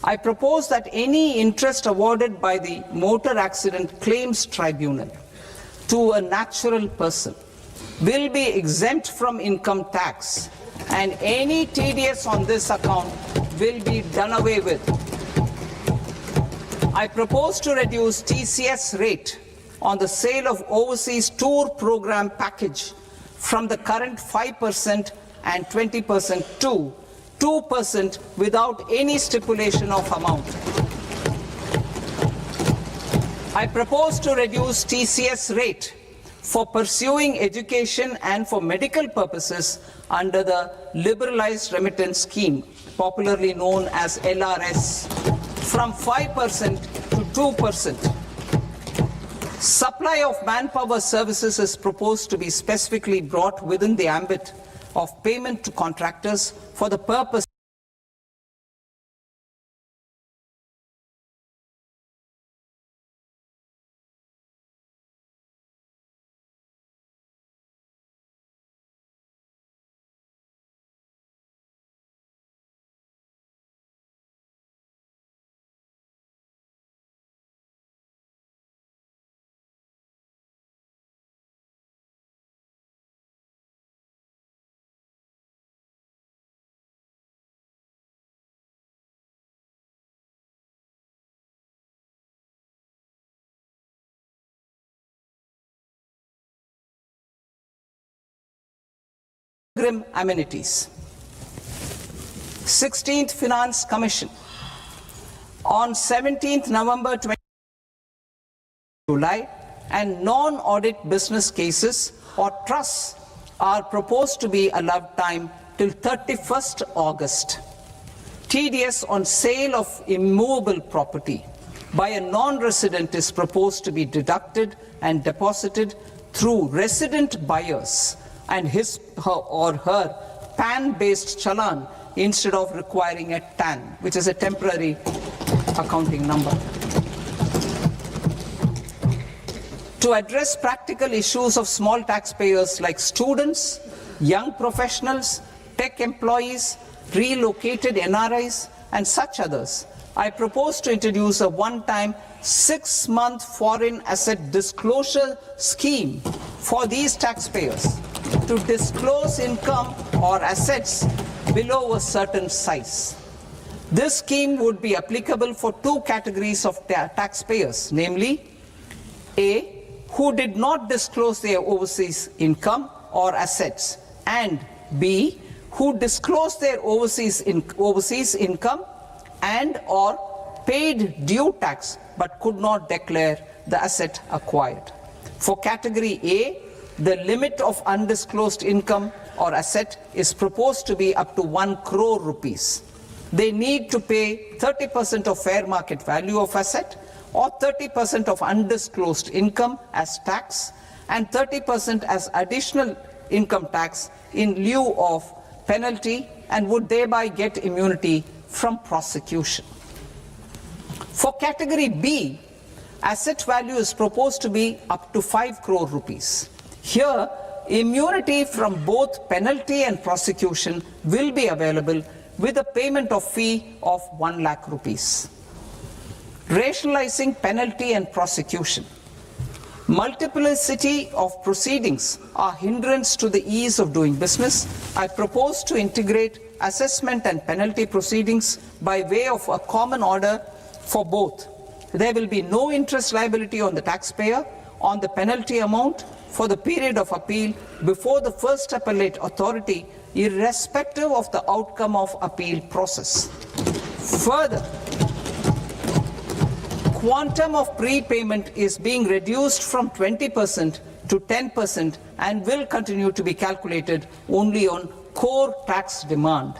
I propose that any interest awarded by the Motor Accident Claims Tribunal to a natural person will be exempt from income tax, and any TDS on this account will be done away with. I propose to reduce TCS rate on the sale of overseas tour program package from the current 5% and 20% to 2% without any stipulation of amount. I propose to reduce TCS rate for pursuing education and for medical purposes under the Liberalized Remittance Scheme, popularly known as LRS, from 5% to 2%. Supply of manpower services is proposed to be specifically brought within the ambit of payment to contractors for the purpose amenities. 16th Finance Commission on 17th November 20 July, and non-audit business cases or trusts are proposed to be allowed time till 31st August. TDS on sale of immovable property by a non-resident is proposed to be deducted and deposited through resident buyers and his or her PAN-based challan instead of requiring a TAN, which is a temporary accounting number. To address practical issues of small taxpayers like students, young professionals, tech employees, relocated NRIs, and such others, I propose to introduce a one-time 6-month foreign asset disclosure scheme for these taxpayers to disclose income or assets below a certain size. This scheme would be applicable for two categories of taxpayers, namely A, who did not disclose their overseas income or assets, and B, who disclosed their overseas income and or paid due tax but could not declare the asset acquired. For category A, the limit of undisclosed income or asset is proposed to be up to 1 crore rupees. They need to pay 30% of fair market value of asset or 30% of undisclosed income as tax and 30% as additional income tax in lieu of penalty, and would thereby get immunity from prosecution. For category B, asset value is proposed to be up to 5 crore rupees. Here, immunity from both penalty and prosecution will be available with a payment of fee of 1 lakh rupees. Rationalizing penalty and prosecution. Multiplicity of proceedings are hindrance to the ease of doing business. I propose to integrate assessment and penalty proceedings by way of a common order for both. There will be no interest liability on the taxpayer on the penalty amount for the period of appeal before the first appellate authority, irrespective of the outcome of appeal process. Further, quantum of prepayment is being reduced from 20% to 10% and will continue to be calculated only on core tax demand.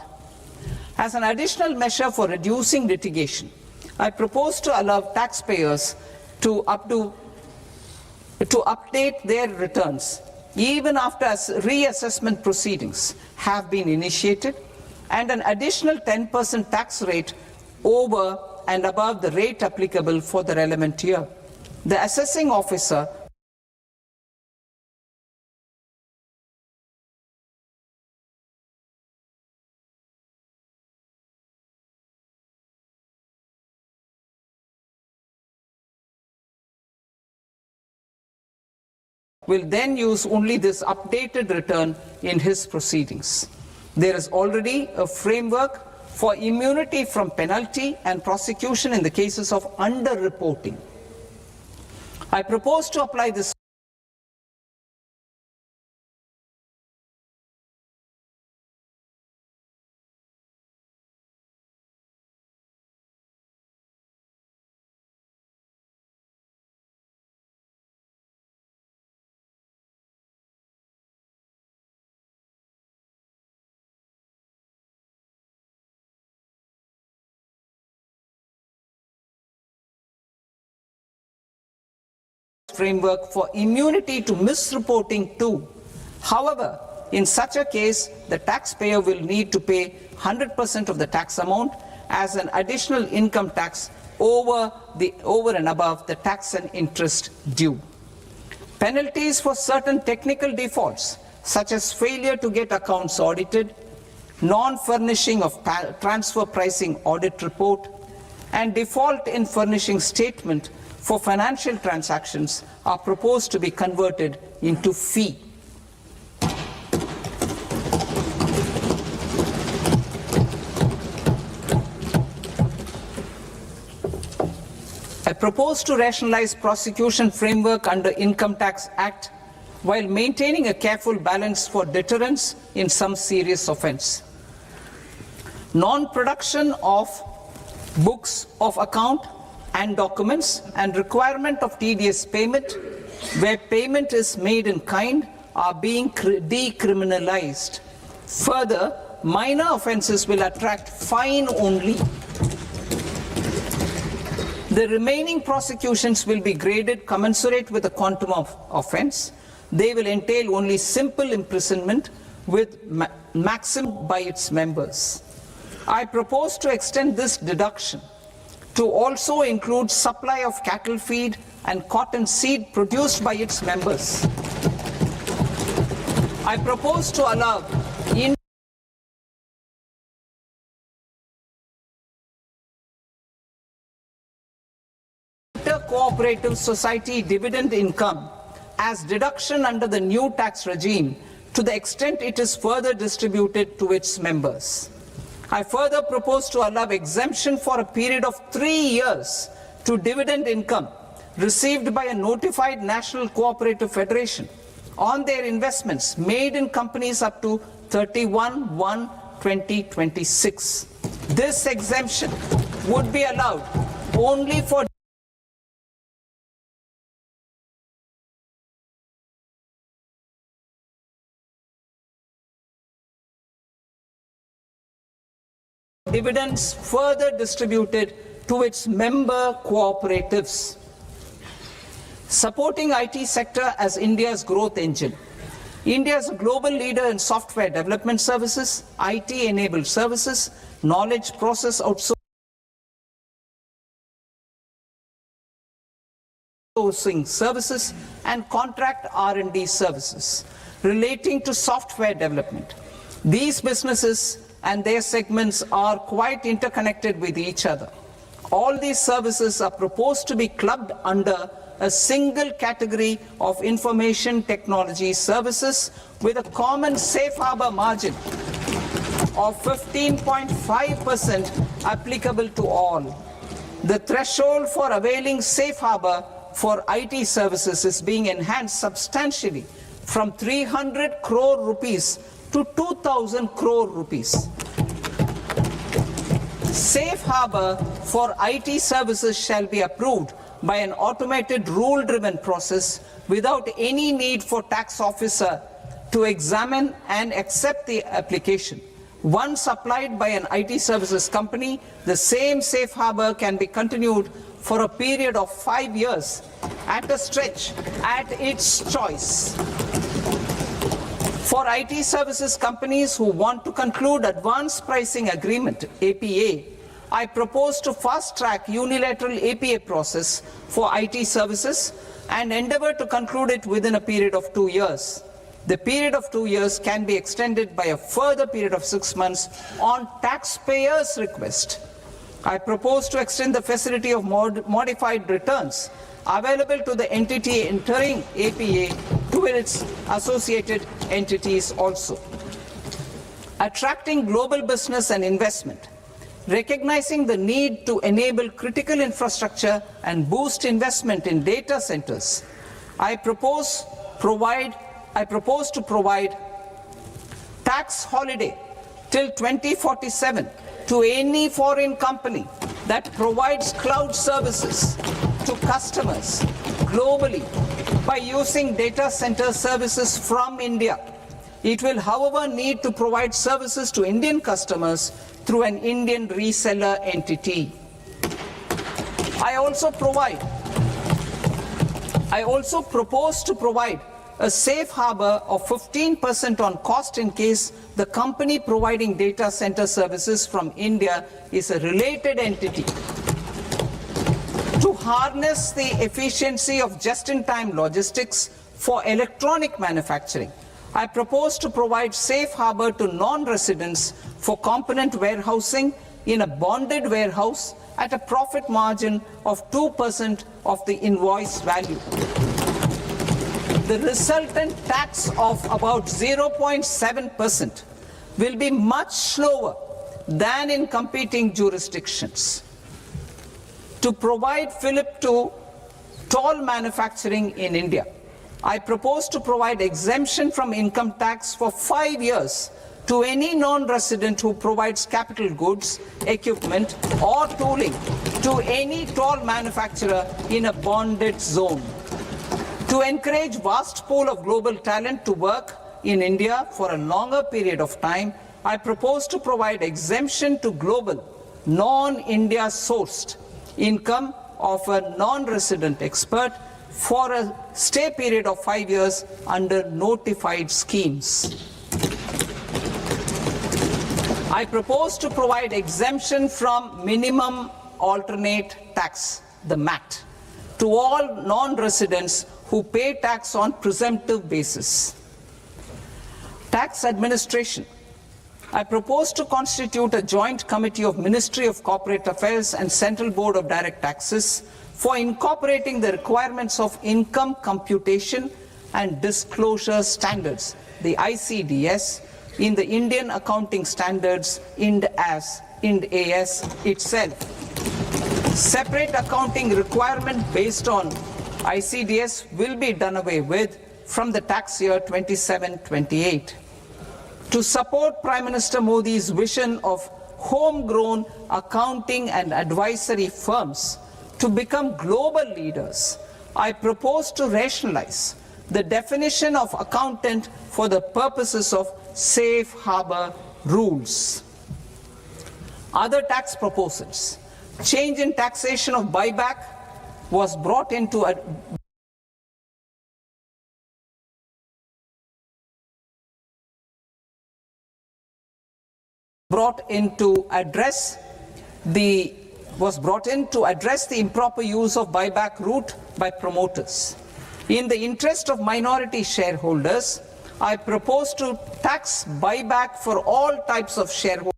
As an additional measure for reducing litigation, I propose to allow taxpayers to update their returns even after reassessment proceedings have been initiated, and an additional 10% tax rate over and above the rate applicable for the relevant year. The assessing officer will then use only this updated return in his proceedings. There is already a framework for immunity from penalty and prosecution in the cases of underreporting. I propose to apply this framework for immunity to misreporting too. However, in such a case, the taxpayer will need to pay 100% of the tax amount as an additional income tax over and above the tax and interest due. Penalties for certain technical defaults, such as failure to get accounts audited, non-furnishing of transfer pricing audit report, and default in furnishing statement for financial transactions, are proposed to be converted into fee. I propose to rationalize prosecution framework under Income Tax Act while maintaining a careful balance for deterrence in some serious offence. Non-production of books of account and documents and requirement of TDS payment where payment is made in kind are being decriminalized. Further, minor offences will attract fine only. The remaining prosecutions will be graded commensurate with the quantum of offence. They will entail only simple imprisonment with maximum by its members. I propose to extend this deduction to also include supply of cattle feed and cotton seed produced by its members. I propose to allow inter-cooperative society dividend income as deduction under the new tax regime to the extent it is further distributed to its members. I further propose to allow exemption for a period of 3 years to dividend income received by a notified national cooperative federation on their investments made in companies up to 31/1/2026. This exemption would be allowed only for dividends further distributed to its member cooperatives. Supporting IT sector as India's growth engine. India is a global leader in software development services, IT-enabled services, knowledge process outsourcing services, and contract R&D services relating to software development. These businesses and their segments are quite interconnected with each other. All these services are proposed to be clubbed under a single category of information technology services with a common safe harbor margin of 15.5% applicable to all. The threshold for availing safe harbor for IT services is being enhanced substantially from 300 crore rupees to 2,000 crore rupees. Safe harbor for IT services shall be approved by an automated rule-driven process without any need for tax officer to examine and accept the application. Once applied by an IT services company, the same safe harbor can be continued for a period of 5 years at a stretch at its choice. For IT services companies who want to conclude advanced pricing agreement, APA, I propose to fast-track unilateral APA process for IT services and endeavor to conclude it within a period of 2 years. The period of 2 years can be extended by a further period of 6 months on taxpayers' request. I propose to extend the facility of modified returns available to the entity entering APA to its associated entities also. Attracting global business and investment. Recognizing the need to enable critical infrastructure and boost investment in data centers, I propose to provide tax holiday till 2047 to any foreign company that provides cloud services to customers globally by using data center services from India. It will, however, need to provide services to Indian customers through an Indian reseller entity. I also propose to provide a safe harbor of 15% on cost in case the company providing data center services from India is a related entity. To harness the efficiency of just-in-time logistics for electronic manufacturing, I propose to provide safe harbor to non-residents for component warehousing in a bonded warehouse at a profit margin of 2% of the invoice value. The resultant tax of about 0.7% will be much lower than in competing jurisdictions. To provide fillip to toll manufacturing in India, I propose to provide exemption from income tax for 5 years to any non-resident who provides capital goods, equipment, or tooling to any toll manufacturer in a bonded zone. To encourage vast pool of global talent to work in India for a longer period of time, I propose to provide exemption to global, non-India sourced income of a non-resident expert for a stay period of 5 years under notified schemes. I propose to provide exemption from minimum alternate tax, the MAT, to all non-residents who pay tax on presumptive basis. Tax administration. I propose to constitute a joint committee of Ministry of Corporate Affairs and Central Board of Direct Taxes for incorporating the requirements of income computation and disclosure standards, the ICDS, in the Indian Accounting Standards, IND AS itself. Separate accounting requirement based on ICDS will be done away with from the tax year 27-28. To support Prime Minister Modi's vision of homegrown accounting and advisory firms to become global leaders, I propose to rationalize the definition of accountant for the purposes of safe harbor rules. Other tax proposals. Change in taxation of buyback was brought into address the improper use of buyback route by promoters. In the interest of minority shareholders, I propose to tax buyback for all types of shareholders.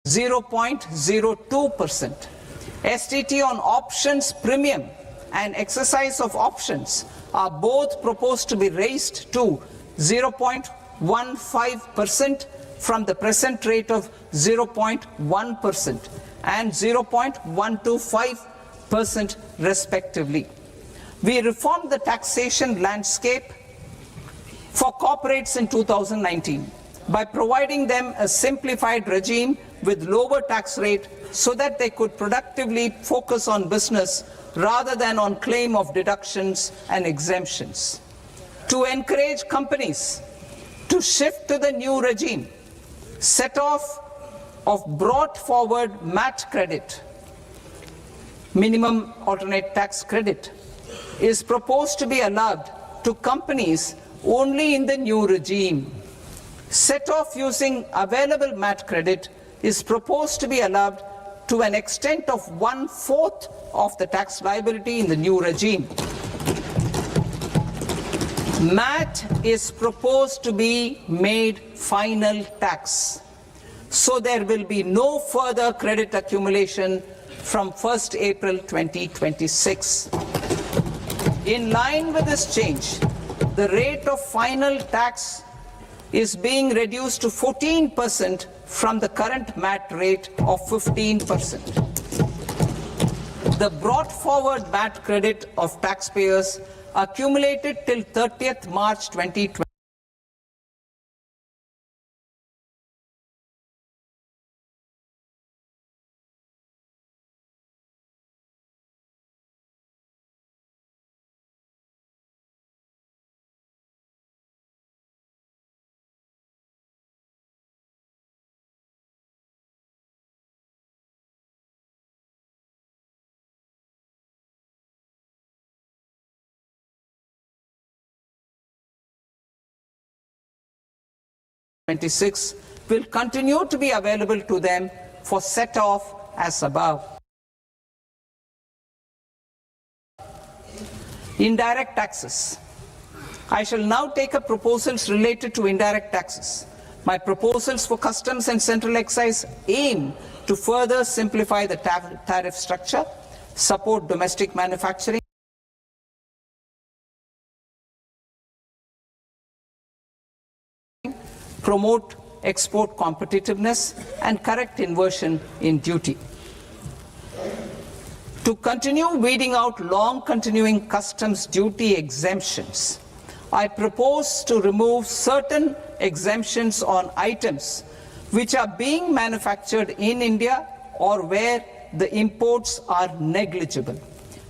.02%. STT on options premium and exercise of options are both proposed to be raised to 0.15% from the present rate of 0.1% and 0.125% respectively. We reformed the taxation landscape for corporates in 2019 by providing them a simplified regime with lower tax rate so that they could productively focus on business rather than on claim of deductions and exemptions. To encourage companies to shift to the new regime, set-off of brought forward MAT credit, minimum alternate tax credit, is proposed to be allowed to companies only in the new regime. Set-off using available MAT credit is proposed to be allowed to an extent of 1/4 of the tax liability in the new regime. MAT is proposed to be made final tax, so there will be no further credit accumulation from 1st April 2026. In line with this change, the rate of final tax is being reduced to 14% from the current MAT rate of 15%. The brought forward MAT credit of taxpayers accumulated till 30th March 2020 26 will continue to be available to them for set-off as above. Indirect taxes. I shall now take up proposals related to indirect taxes. My proposals for customs and central excise aim to further simplify the tariff structure, support domestic manufacturing, promote export competitiveness, and correct inversion in duty. To continue weeding out long continuing customs duty exemptions, I propose to remove certain exemptions on items which are being manufactured in India or where the imports are negligible.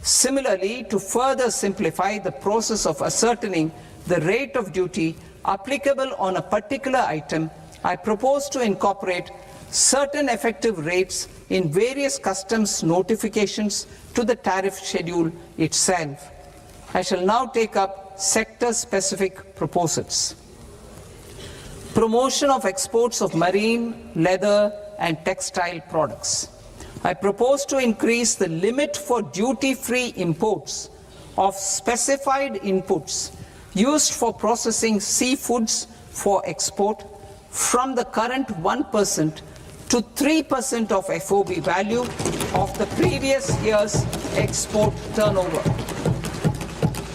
Similarly, to further simplify the process of ascertaining the rate of duty applicable on a particular item, I propose to incorporate certain effective rates in various customs notifications to the tariff schedule itself. I shall now take up sector-specific proposals. Promotion of exports of marine, leather, and textile products. I propose to increase the limit for duty-free imports of specified inputs used for processing seafoods for export from the current 1% to 3% of FOB value of the previous year's export turnover.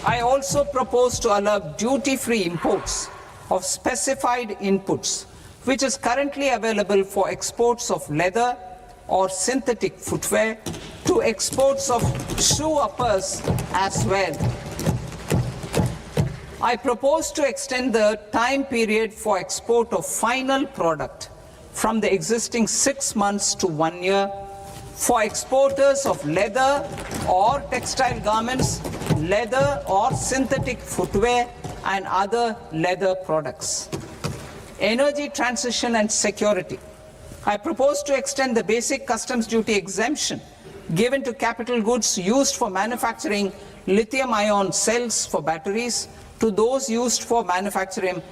I also propose to allow duty-free imports of specified inputs, which is currently available for exports of leather or synthetic footwear, to exports of shoe uppers as well. I propose to extend the time period for export of final product from the existing 6 months to 1 year for exporters of leather or textile garments, leather or synthetic footwear, and other leather products. Energy transition and security. I propose to extend the basic customs duty exemption given to capital goods used for manufacturing lithium-ion cells for batteries to those used for manufacturing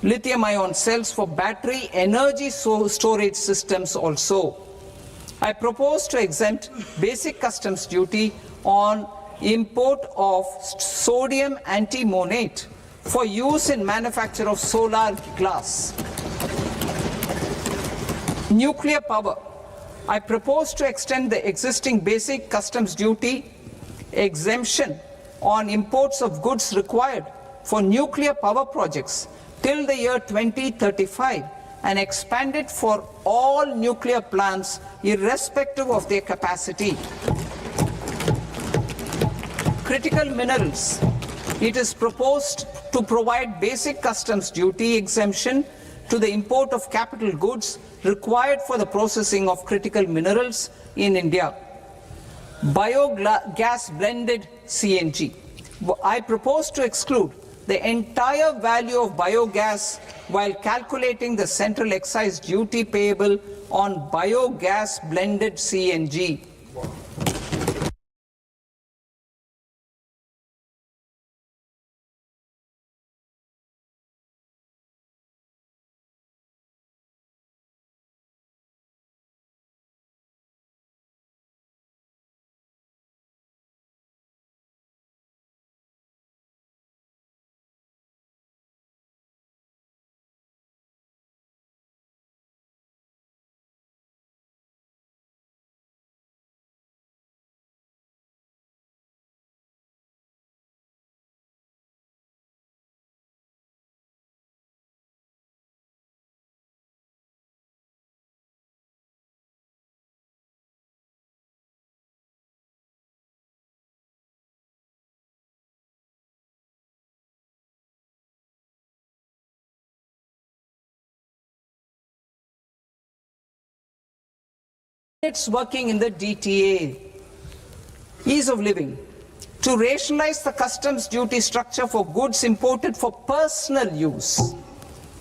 lithium-ion cells for battery energy storage systems also. I propose to exempt basic customs duty on import of sodium antimonate for use in manufacture of solar glass. Nuclear power. I propose to extend the existing basic customs duty exemption on imports of goods required for nuclear power projects till the year 2035 and expand it for all nuclear plants irrespective of their capacity. Critical minerals. It is proposed to provide basic customs duty exemption to the import of capital goods required for the processing of critical minerals in India. Biogas blended CNG. I propose to exclude the entire value of biogas while calculating the central excise duty payable on biogas blended CNG. It's working in the DTA. Ease of living. To rationalize the customs duty structure for goods imported for personal use,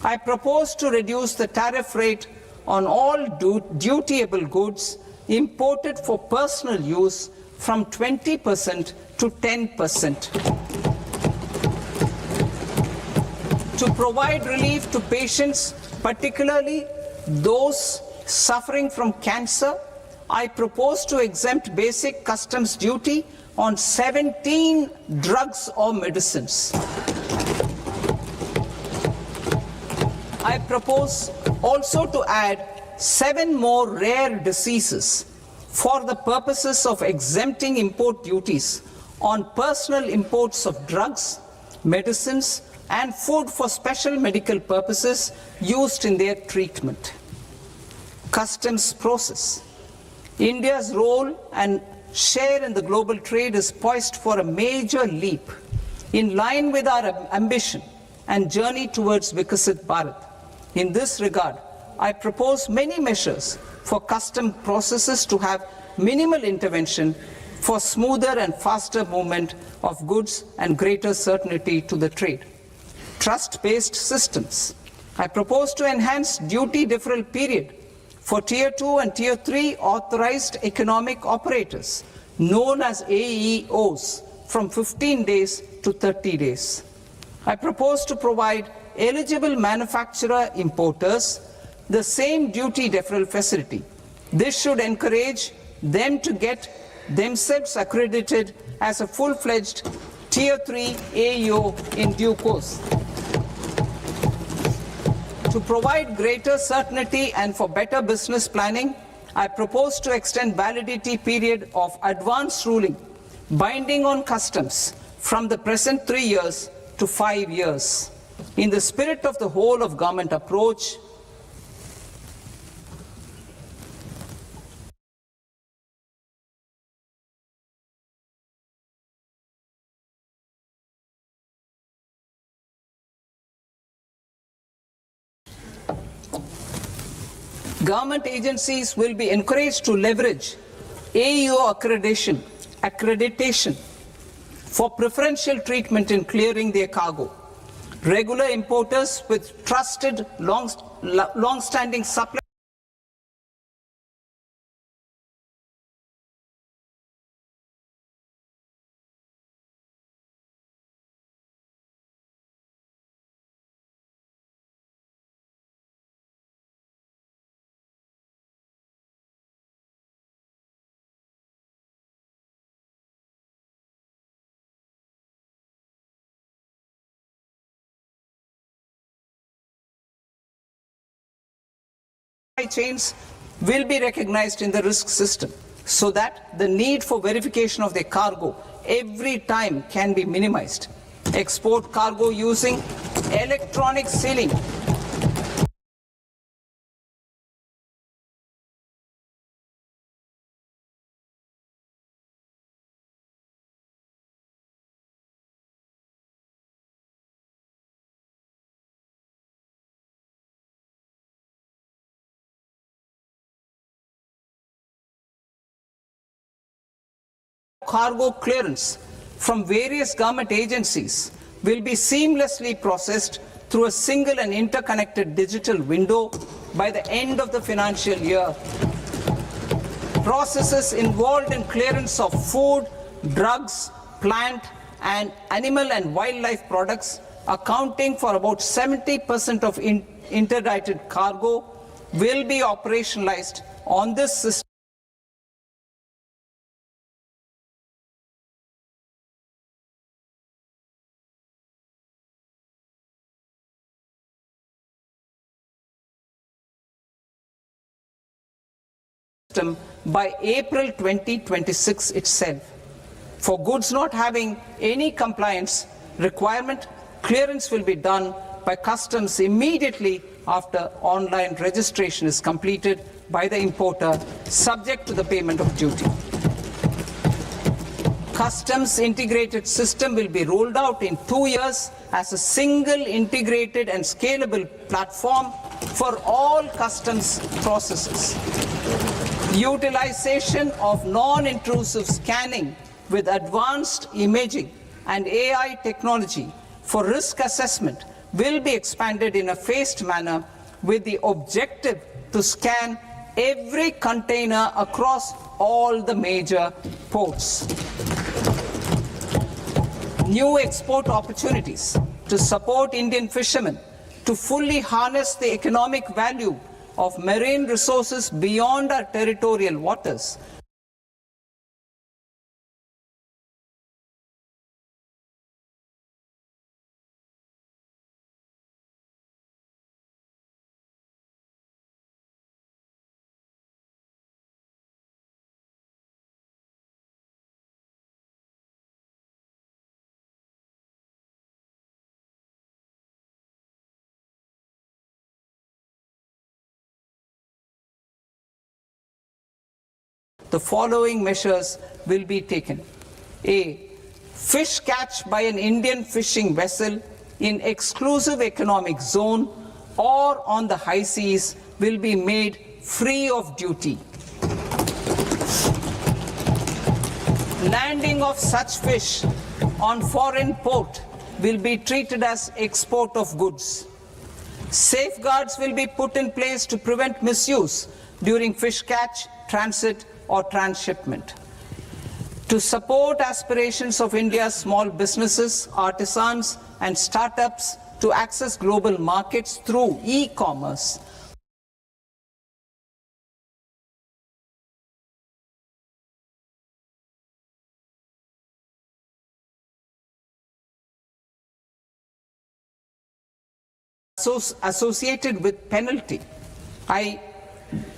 I propose to reduce the tariff rate on all dutiable goods imported for personal use from 20% to 10%. To provide relief to patients, particularly those suffering from cancer, I propose to exempt basic customs duty on 17 drugs or medicines. I propose also to add 7 more rare diseases for the purposes of exempting import duties on personal imports of drugs, medicines, and food for special medical purposes used in their treatment. Customs process. India's role and share in the global trade is poised for a major leap in line with our ambition and journey towards Vikasit Bharat. In this regard, I propose many measures for custom processes to have minimal intervention for smoother and faster movement of goods and greater certainty to the trade. Trust-based systems. I propose to enhance duty deferral period for Tier 2 and Tier 3 authorized economic operators, known as AEOs, from 15 days to 30 days. I propose to provide eligible manufacturer importers the same duty deferral facility. This should encourage them to get themselves accredited as a full-fledged Tier 3 AEO in due course. To provide greater certainty and for better business planning, I propose to extend validity period of advance ruling binding on customs from the present 3 years to 5 years. In the spirit of the whole of government approach, government agencies will be encouraged to leverage AEO accreditation for preferential treatment in clearing their cargo. Regular importers with trusted long-standing supply chains will be recognized in the risk system so that the need for verification of their cargo every time can be minimized. Export cargo using electronic sealing cargo clearance from various government agencies will be seamlessly processed through a single and interconnected digital window by the end of the financial year. Processes involved in clearance of food, drugs, plant, and animal and wildlife products, accounting for about 70% of interdicted cargo, will be operationalized on this system by April 2026 itself. For goods not having any compliance requirement, clearance will be done by customs immediately after online registration is completed by the importer, subject to the payment of duty. Customs integrated system will be rolled out in 2 years as a single integrated and scalable platform for all customs processes. Utilization of non-intrusive scanning with advanced imaging and AI technology for risk assessment will be expanded in a phased manner with the objective to scan every container across all the major ports. New export opportunities to support Indian fishermen to fully harness the economic value of marine resources beyond our territorial waters the following measures will be taken. A. Fish catch by an Indian fishing vessel in exclusive economic zone or on the high seas will be made free of duty. Landing of such fish on foreign port will be treated as export of goods. Safeguards will be put in place to prevent misuse during fish catch, transit, or transshipment. To support aspirations of India's small businesses, artisans, and startups to access global markets through e-commerce, associated with penalty,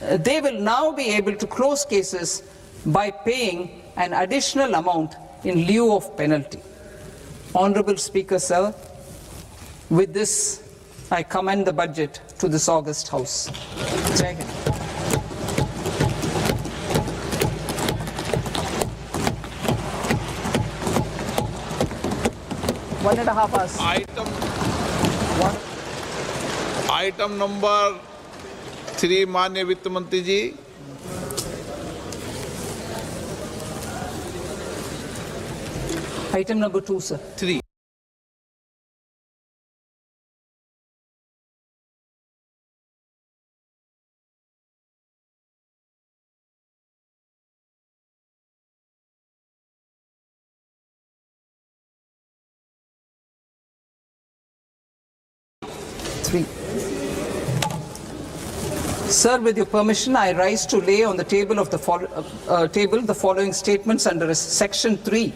they will now be able to close cases by paying an additional amount in lieu of penalty. Honorable Speaker, sir, with this, I commend the budget to this august House. Jai Hind. One and a half hours. Item number 3 माननीय वित्त मंत्री जी। Item number 2, sir. 3 Sir, with your permission, I rise to lay on the table of the following statements under Section 3,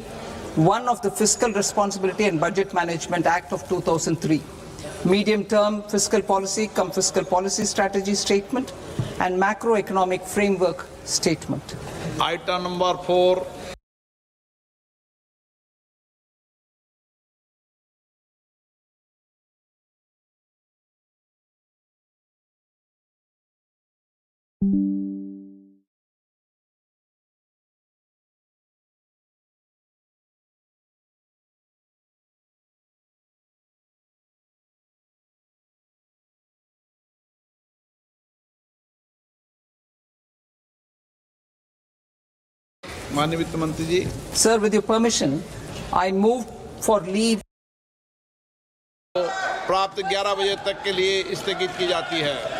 1 of the Fiscal Responsibility and Budget Management Act of 2003, medium-term fiscal policy cum fiscal policy strategy statement, and macroeconomic framework statement. Item number 4 Sir, माननीय वित्त मंत्री जी। Sir, with your permission, I move for leave. प्राप्त 11 बजे तक के लिए स्थगित की जाती है।